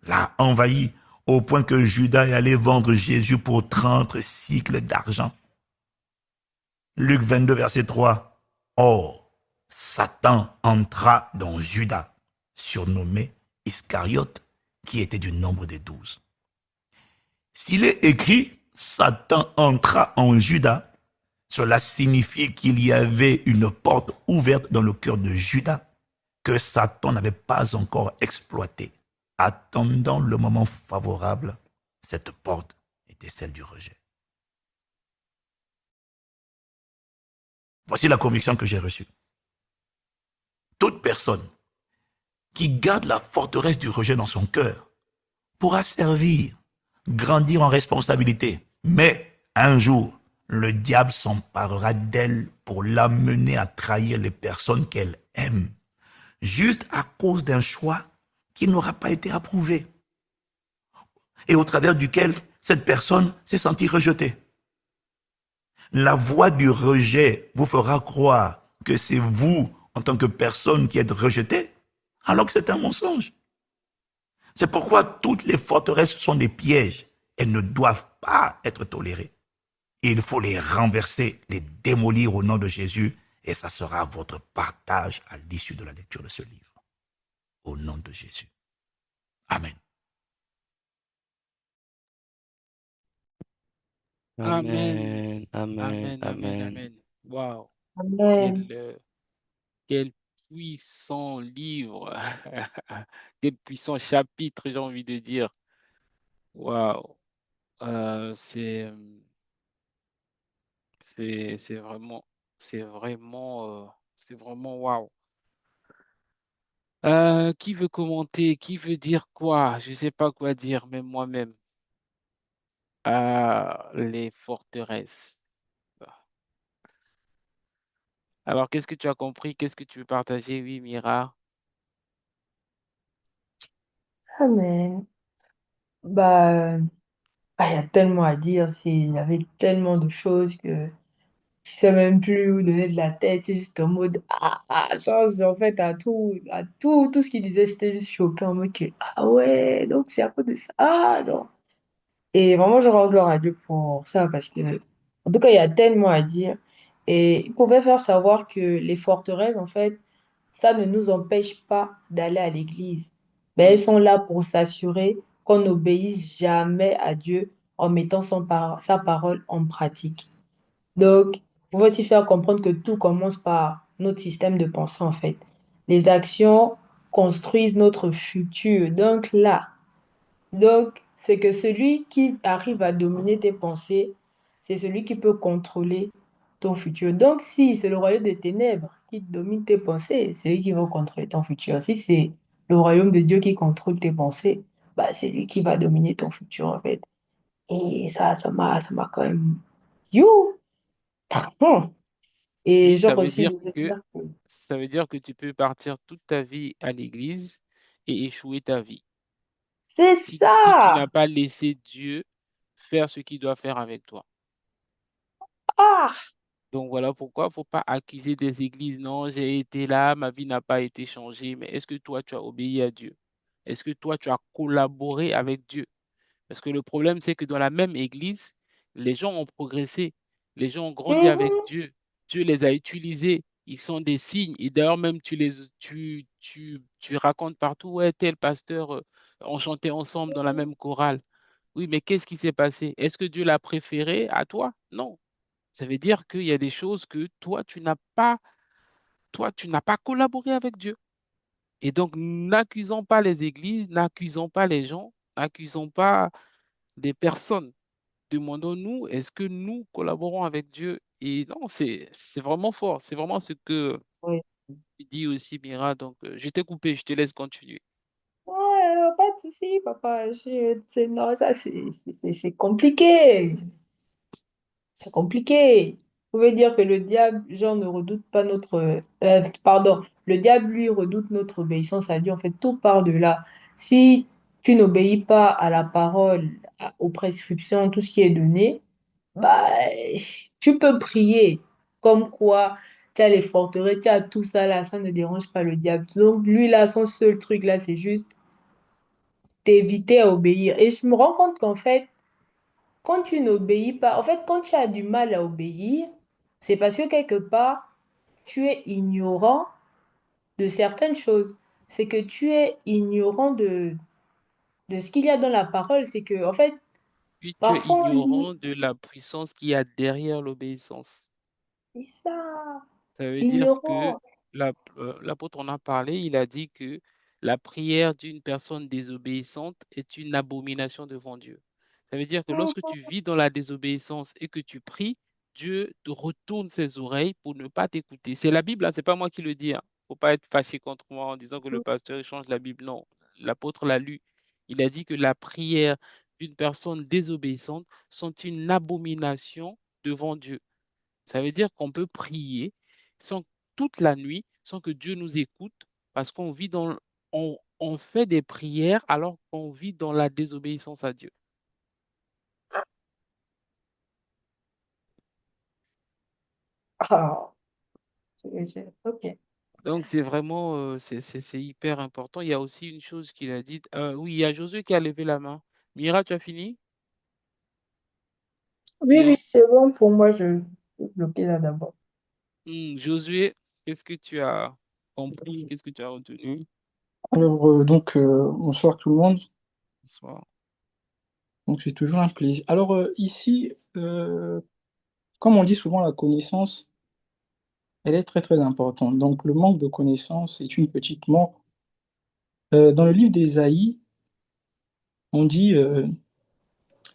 l'a envahi au point que Judas est allé vendre Jésus pour 30 cycles d'argent. Luc 22, verset 3. Or, Satan entra dans Judas, surnommé Iscariote, qui était du nombre des 12. S'il est écrit Satan entra en Judas, cela signifie qu'il y avait une porte ouverte dans le cœur de Judas que Satan n'avait pas encore exploitée. Attendant le moment favorable, cette porte était celle du rejet. Voici la conviction que j'ai reçue. Toute personne qui garde la forteresse du rejet dans son cœur pourra servir, grandir en responsabilité. Mais un jour, le diable s'emparera d'elle pour l'amener à trahir les personnes qu'elle aime, juste à cause d'un choix qui n'aura pas été approuvé et au travers duquel cette personne s'est sentie rejetée. La voix du rejet vous fera croire que c'est vous, en tant que personne, qui êtes rejeté, alors que c'est un mensonge. C'est pourquoi toutes les forteresses sont des pièges. Elles ne doivent pas être tolérées. Et il faut les renverser, les démolir au nom de Jésus, et ça sera votre partage à l'issue de la lecture de ce livre. Au nom de Jésus. Amen. Amen. Amen, amen, Amen, amen, amen. amen. Wow. Amen. Quel puissant livre. Quel puissant chapitre, j'ai envie de dire. Wow. Euh, c'est, c'est vraiment, c'est vraiment wow. Qui veut commenter? Qui veut dire quoi? Je sais pas quoi dire, même moi-même. Les forteresses. Alors, qu'est-ce que tu as compris? Qu'est-ce que tu veux partager? Oui, Mira. Amen. Bah, il y a tellement à dire. Il y avait tellement de choses que je sais même plus où donner de la tête. C'est juste en mode, genre, en fait, tout ce qu'il disait, j'étais juste choquée en mode que, ah ouais, donc c'est à cause de ça. Ah non. Et vraiment, je rends gloire à Dieu pour ça parce que, en tout cas, il y a tellement à dire. Et il pouvait faire savoir que les forteresses, en fait, ça ne nous empêche pas d'aller à l'église. Mais elles sont là pour s'assurer qu'on n'obéisse jamais à Dieu en mettant sa parole en pratique. Donc, il faut aussi faire comprendre que tout commence par notre système de pensée, en fait. Les actions construisent notre futur. Donc, c'est que celui qui arrive à dominer tes pensées, c'est celui qui peut contrôler ton futur. Donc, si c'est le royaume des ténèbres qui domine tes pensées, c'est lui qui va contrôler ton futur. Si c'est le royaume de Dieu qui contrôle tes pensées, bah, c'est lui qui va dominer ton futur, en fait. Et ça m'a quand même... You! Hum. Et Oui, genre aussi des exemples. ça veut dire que tu peux partir toute ta vie à l'église et échouer ta vie. C'est Si tu ça! n'as pas laissé Dieu faire ce qu'il doit faire avec toi. Ah! Donc voilà pourquoi il ne faut pas accuser des églises. Non, j'ai été là, ma vie n'a pas été changée. Mais est-ce que toi, tu as obéi à Dieu? Est-ce que toi, tu as collaboré avec Dieu? Parce que le problème, c'est que dans la même église, les gens ont progressé, les gens ont grandi avec Mhm. Dieu. Dieu les a utilisés. Ils sont des signes. Et d'ailleurs, même tu racontes partout, ouais, tel pasteur, on chantait ensemble dans la même chorale. Oui, mais qu'est-ce qui s'est passé? Est-ce que Dieu l'a préféré à toi? Non. Ça veut dire qu'il y a des choses que toi, tu n'as pas collaboré avec Dieu. Et donc, n'accusons pas les églises, n'accusons pas les gens, n'accusons pas des personnes. Demandons-nous, est-ce que nous collaborons avec Dieu? Et non, c'est vraiment fort. C'est vraiment ce que Oui. tu dis aussi, Mira. Donc, je t'ai coupé, je te laisse continuer. Ouais, pas de souci, papa. Non, ça, c'est compliqué. C'est compliqué. Vous pouvez dire que le diable, genre, ne redoute pas notre... pardon, le diable, lui, redoute notre obéissance à Dieu. En fait, tout part de là. Si tu n'obéis pas à la parole, aux prescriptions, tout ce qui est donné, bah, tu peux prier. Comme quoi, tu as les forteresses, tu as tout ça là, ça ne dérange pas le diable. Donc, lui, là, son seul truc là, c'est juste d'éviter à obéir. Et je me rends compte qu'en fait, quand tu n'obéis pas, en fait, quand tu as du mal à obéir, c'est parce que quelque part, tu es ignorant de certaines choses. C'est que tu es ignorant de ce qu'il y a dans la parole. C'est que, en fait, Puis tu es parfois, on lit, ignorant de la puissance qu'il y a derrière l'obéissance. c'est ça, Ça veut dire que ignorant. l'apôtre en a parlé, il a dit que la prière d'une personne désobéissante est une abomination devant Dieu. Ça veut dire que lorsque tu vis dans la désobéissance et que tu pries, Dieu te retourne ses oreilles pour ne pas t'écouter. C'est la Bible, hein, c'est pas moi qui le dis. Hein. Faut pas être fâché contre moi en disant que le pasteur change la Bible. Non, l'apôtre l'a lu. Il a dit que la prière d'une personne désobéissante sont une abomination devant Dieu. Ça veut dire qu'on peut prier sans, toute la nuit sans que Dieu nous écoute parce qu'on vit on fait des prières alors qu'on vit dans la désobéissance à Dieu. Ah, ok. Donc, c'est vraiment, c'est hyper important. Il y a aussi une chose qu'il a dit. Oui, il y a Josué qui a levé la main. Mira, tu as fini? Oui, oui, Non. c'est bon pour moi, je vais bloquer là d'abord. Josué, qu'est-ce que tu as compris? Qu'est-ce que tu as retenu? Alors, bonsoir tout le monde. Bonsoir. Donc, c'est toujours un plaisir. Alors, ici, comme on dit souvent, la connaissance, elle est très, très importante. Donc, le manque de connaissance est une petite mort. Dans le livre d'Ésaïe, on dit,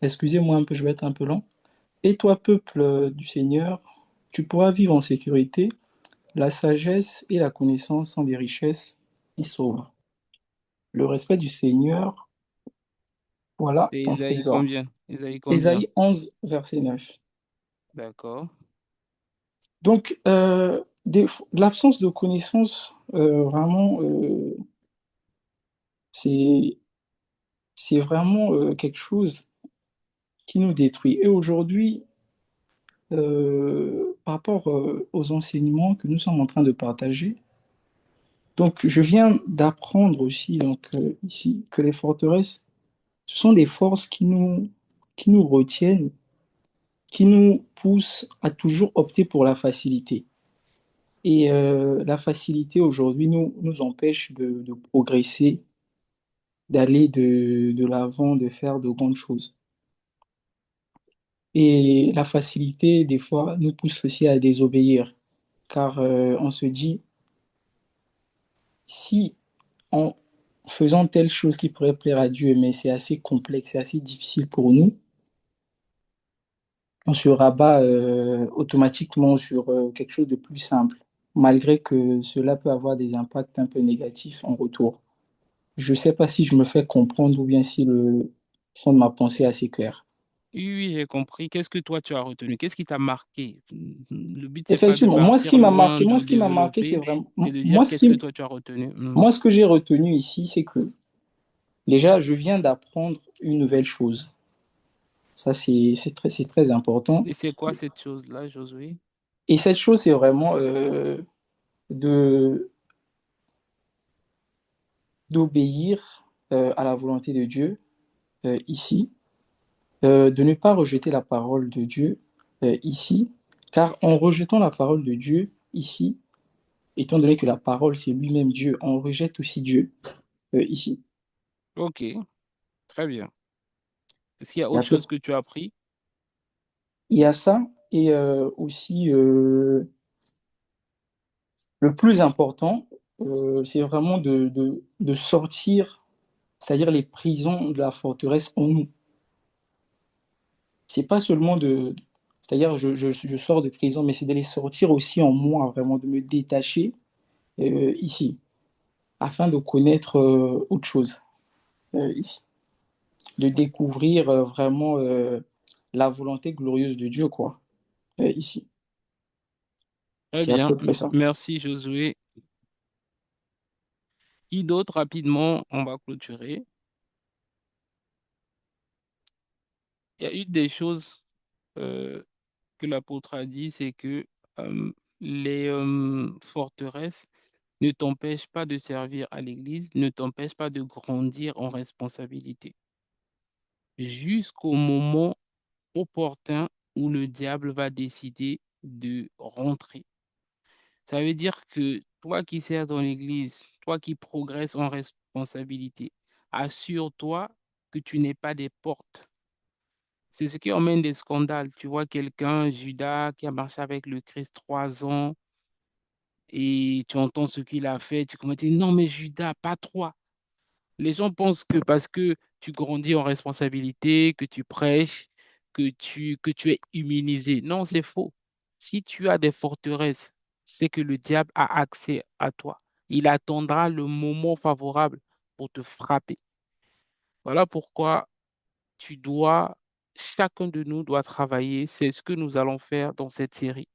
excusez-moi un peu, je vais être un peu lent. Et toi, peuple du Seigneur, tu pourras vivre en sécurité. La sagesse et la connaissance sont des richesses qui sauvent. Le respect du Seigneur, voilà C'est ton Isaïe trésor. combien? Isaïe combien? Ésaïe 11, verset 9. D'accord. Donc, l'absence de connaissance, vraiment, c'est, c'est vraiment quelque chose qui nous détruit. Et aujourd'hui, par rapport aux enseignements que nous sommes en train de partager, donc je viens d'apprendre aussi donc, ici que les forteresses, ce sont des forces qui nous retiennent, qui nous poussent à toujours opter pour la facilité. Et la facilité aujourd'hui nous empêche de progresser, d'aller de l'avant, de faire de grandes choses. Et la facilité, des fois, nous pousse aussi à désobéir, car on se dit, si en faisant telle chose qui pourrait plaire à Dieu, mais c'est assez complexe, c'est assez difficile pour nous, on se rabat automatiquement sur quelque chose de plus simple, malgré que cela peut avoir des impacts un peu négatifs en retour. Je ne sais pas si je me fais comprendre ou bien si le fond de ma pensée est assez clair. Oui, oui, j'ai compris. Qu'est-ce que toi tu as retenu? Qu'est-ce qui t'a marqué? Le but, c'est pas de Effectivement, partir loin, moi, de ce qui m'a marqué, c'est développer, vraiment, mais de dire qu'est-ce que toi tu as retenu. moi, ce que j'ai retenu ici, c'est que déjà, je viens d'apprendre une nouvelle chose. Ça, c'est très important. Et c'est quoi cette chose-là, Josué? Et cette chose, c'est vraiment de d'obéir à la volonté de Dieu ici, de ne pas rejeter la parole de Dieu ici, car en rejetant la parole de Dieu ici, étant donné que la parole, c'est lui-même Dieu, on rejette aussi Dieu ici. Ok, très bien. Est-ce qu'il y a Il y a, autre peu- chose que tu as appris? il y a ça, et aussi le plus important, c'est vraiment de sortir, c'est-à-dire les prisons de la forteresse en nous. C'est pas seulement c'est-à-dire je sors de prison, mais c'est de les sortir aussi en moi, vraiment de me détacher ici, afin de connaître autre chose ici, de découvrir vraiment la volonté glorieuse de Dieu, quoi, ici. Très C'est à bien. peu près ça. Merci, Josué. Qui d'autre, rapidement, on va clôturer. Il y a une des choses euh, que l'apôtre a dit, c'est que euh, les forteresses ne t'empêchent pas de servir à l'Église, ne t'empêchent pas de grandir en responsabilité, jusqu'au moment opportun où le diable va décider de rentrer. Ça veut dire que toi qui sers dans l'Église, toi qui progresses en responsabilité, assure-toi que tu n'es pas des portes. C'est ce qui emmène des scandales. Tu vois quelqu'un, Judas, qui a marché avec le Christ 3 ans, et tu entends ce qu'il a fait, tu commences à dire, non mais Judas, pas trois. Les gens pensent que parce que tu grandis en responsabilité, que tu prêches, que tu es immunisé. Non, c'est faux. Si tu as des forteresses, c'est que le diable a accès à toi. Il attendra le moment favorable pour te frapper. Voilà pourquoi chacun de nous doit travailler. C'est ce que nous allons faire dans cette série.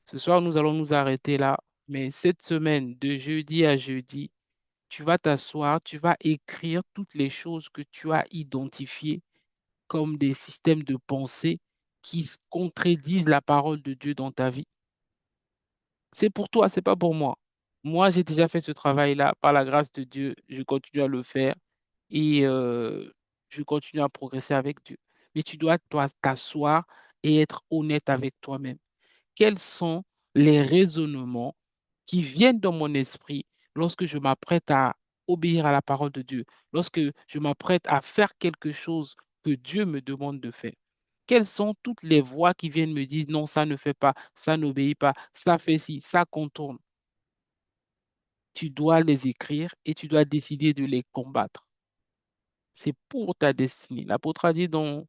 Ce soir, nous allons nous arrêter là. Mais cette semaine, de jeudi à jeudi, tu vas t'asseoir, tu vas écrire toutes les choses que tu as identifiées comme des systèmes de pensée qui contredisent la parole de Dieu dans ta vie. C'est pour toi, c'est pas pour moi. Moi, j'ai déjà fait ce travail-là. Par la grâce de Dieu, je continue à le faire et je continue à progresser avec Dieu. Mais tu dois, toi, t'asseoir et être honnête avec toi-même. Quels sont les raisonnements qui viennent dans mon esprit lorsque je m'apprête à obéir à la parole de Dieu, lorsque je m'apprête à faire quelque chose que Dieu me demande de faire? Quelles sont toutes les voix qui viennent me dire non, ça ne fait pas, ça n'obéit pas, ça fait ci, ça contourne? Tu dois les écrire et tu dois décider de les combattre. C'est pour ta destinée. L'apôtre a dit dans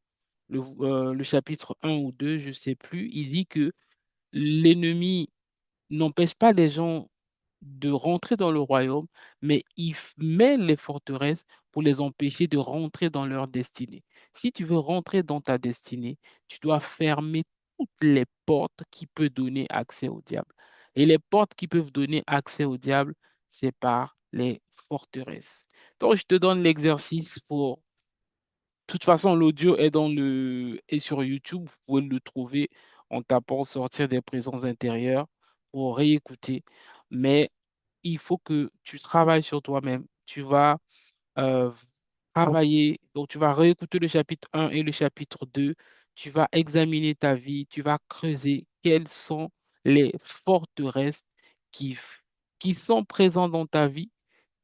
le chapitre 1 ou 2, je ne sais plus, il dit que l'ennemi n'empêche pas les gens de rentrer dans le royaume, mais il met les forteresses pour les empêcher de rentrer dans leur destinée. Si tu veux rentrer dans ta destinée, tu dois fermer toutes les portes qui peuvent donner accès au diable. Et les portes qui peuvent donner accès au diable, c'est par les forteresses. Donc, je te donne l'exercice pour de toute façon, l'audio est sur YouTube. Vous pouvez le trouver en tapant sortir des présences intérieures pour réécouter. Mais il faut que tu travailles sur toi-même. Tu vas euh, travailler, donc tu vas réécouter le chapitre 1 et le chapitre 2. Tu vas examiner ta vie. Tu vas creuser quelles sont les forteresses qui, qui sont présentes dans ta vie,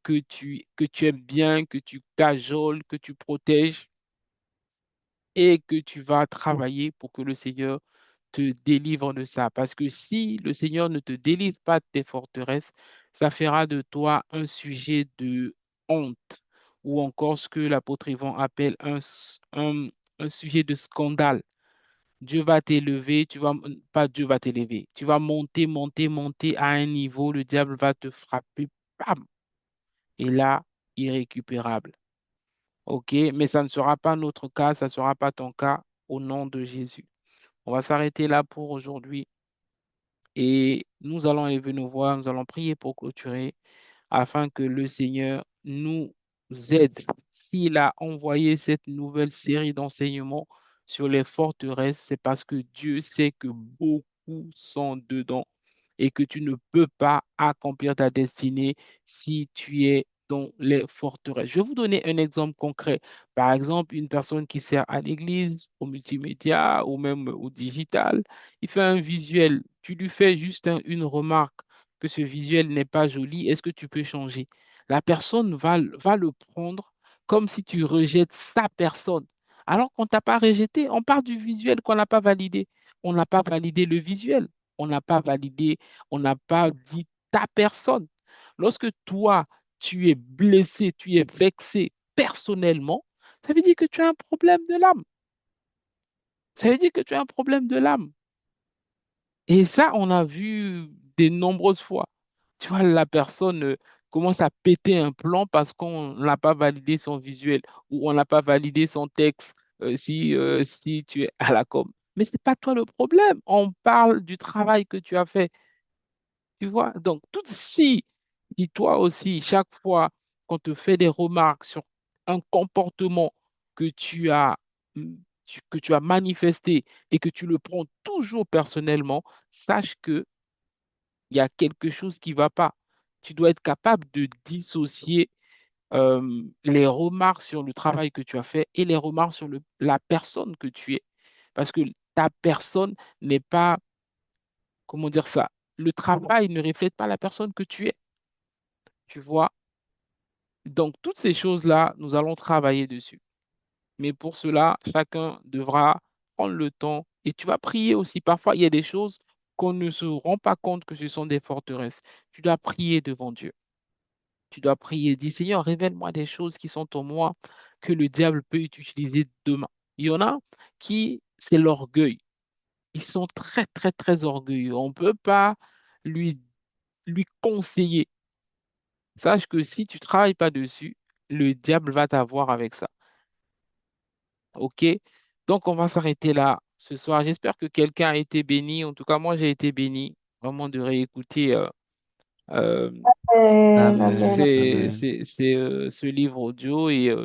que tu aimes bien, que tu cajoles, que tu protèges et que tu vas travailler pour que le Seigneur te délivre de ça. Parce que si le Seigneur ne te délivre pas de tes forteresses, ça fera de toi un sujet de honte ou encore ce que l'apôtre Yvan appelle un sujet de scandale. Dieu va t'élever, pas Dieu va t'élever, tu vas monter, monter, monter à un niveau, le diable va te frapper, bam, et là, irrécupérable. OK, mais ça ne sera pas notre cas, ça ne sera pas ton cas au nom de Jésus. On va s'arrêter là pour aujourd'hui et nous allons élever nos voix, nous allons prier pour clôturer afin que le Seigneur nous aide. S'il a envoyé cette nouvelle série d'enseignements sur les forteresses, c'est parce que Dieu sait que beaucoup sont dedans et que tu ne peux pas accomplir ta destinée si tu es dans les forteresses. Je vais vous donner un exemple concret. Par exemple, une personne qui sert à l'église, au multimédia ou même au digital, il fait un visuel. Tu lui fais juste une remarque que ce visuel n'est pas joli, est-ce que tu peux changer? La personne va le prendre comme si tu rejettes sa personne. Alors qu'on ne t'a pas rejeté, on parle du visuel qu'on n'a pas validé. On n'a pas validé le visuel. On n'a pas validé, on n'a pas dit ta personne. Lorsque toi, tu es blessé, tu es vexé personnellement, ça veut dire que tu as un problème de l'âme. Ça veut dire que tu as un problème de l'âme. Et ça, on a vu de nombreuses fois. Tu vois, la personne commence à péter un plan parce qu'on n'a pas validé son visuel ou on n'a pas validé son texte si tu es à la com. Mais ce n'est pas toi le problème. On parle du travail que tu as fait. Tu vois? Donc, tout si toi aussi, chaque fois qu'on te fait des remarques sur un comportement que mm, que tu as manifesté et que tu le prends toujours personnellement, sache que il y a quelque chose qui ne va pas. Tu dois être capable de dissocier les remarques sur le travail que tu as fait et les remarques sur la personne que tu es. Parce que ta personne n'est pas, comment dire ça, le travail ne reflète pas la personne que tu es. Tu vois? Donc, toutes ces choses-là, nous allons travailler dessus. Mais pour cela, chacun devra prendre le temps et tu vas prier aussi. Parfois, il y a des choses qu'on ne se rend pas compte que ce sont des forteresses. Tu dois prier devant Dieu. Tu dois prier, dis Seigneur, révèle-moi des choses qui sont en moi que le diable peut utiliser demain. Il y en a qui, c'est l'orgueil. Ils sont très, très, très orgueilleux. On ne peut pas lui, lui conseiller. Sache que si tu ne travailles pas dessus, le diable va t'avoir avec ça. OK? Donc, on va s'arrêter là ce soir. J'espère que quelqu'un a été béni. En tout cas, moi, j'ai été béni vraiment de réécouter euh, Amen, Amen. amen. ce Amen. livre audio et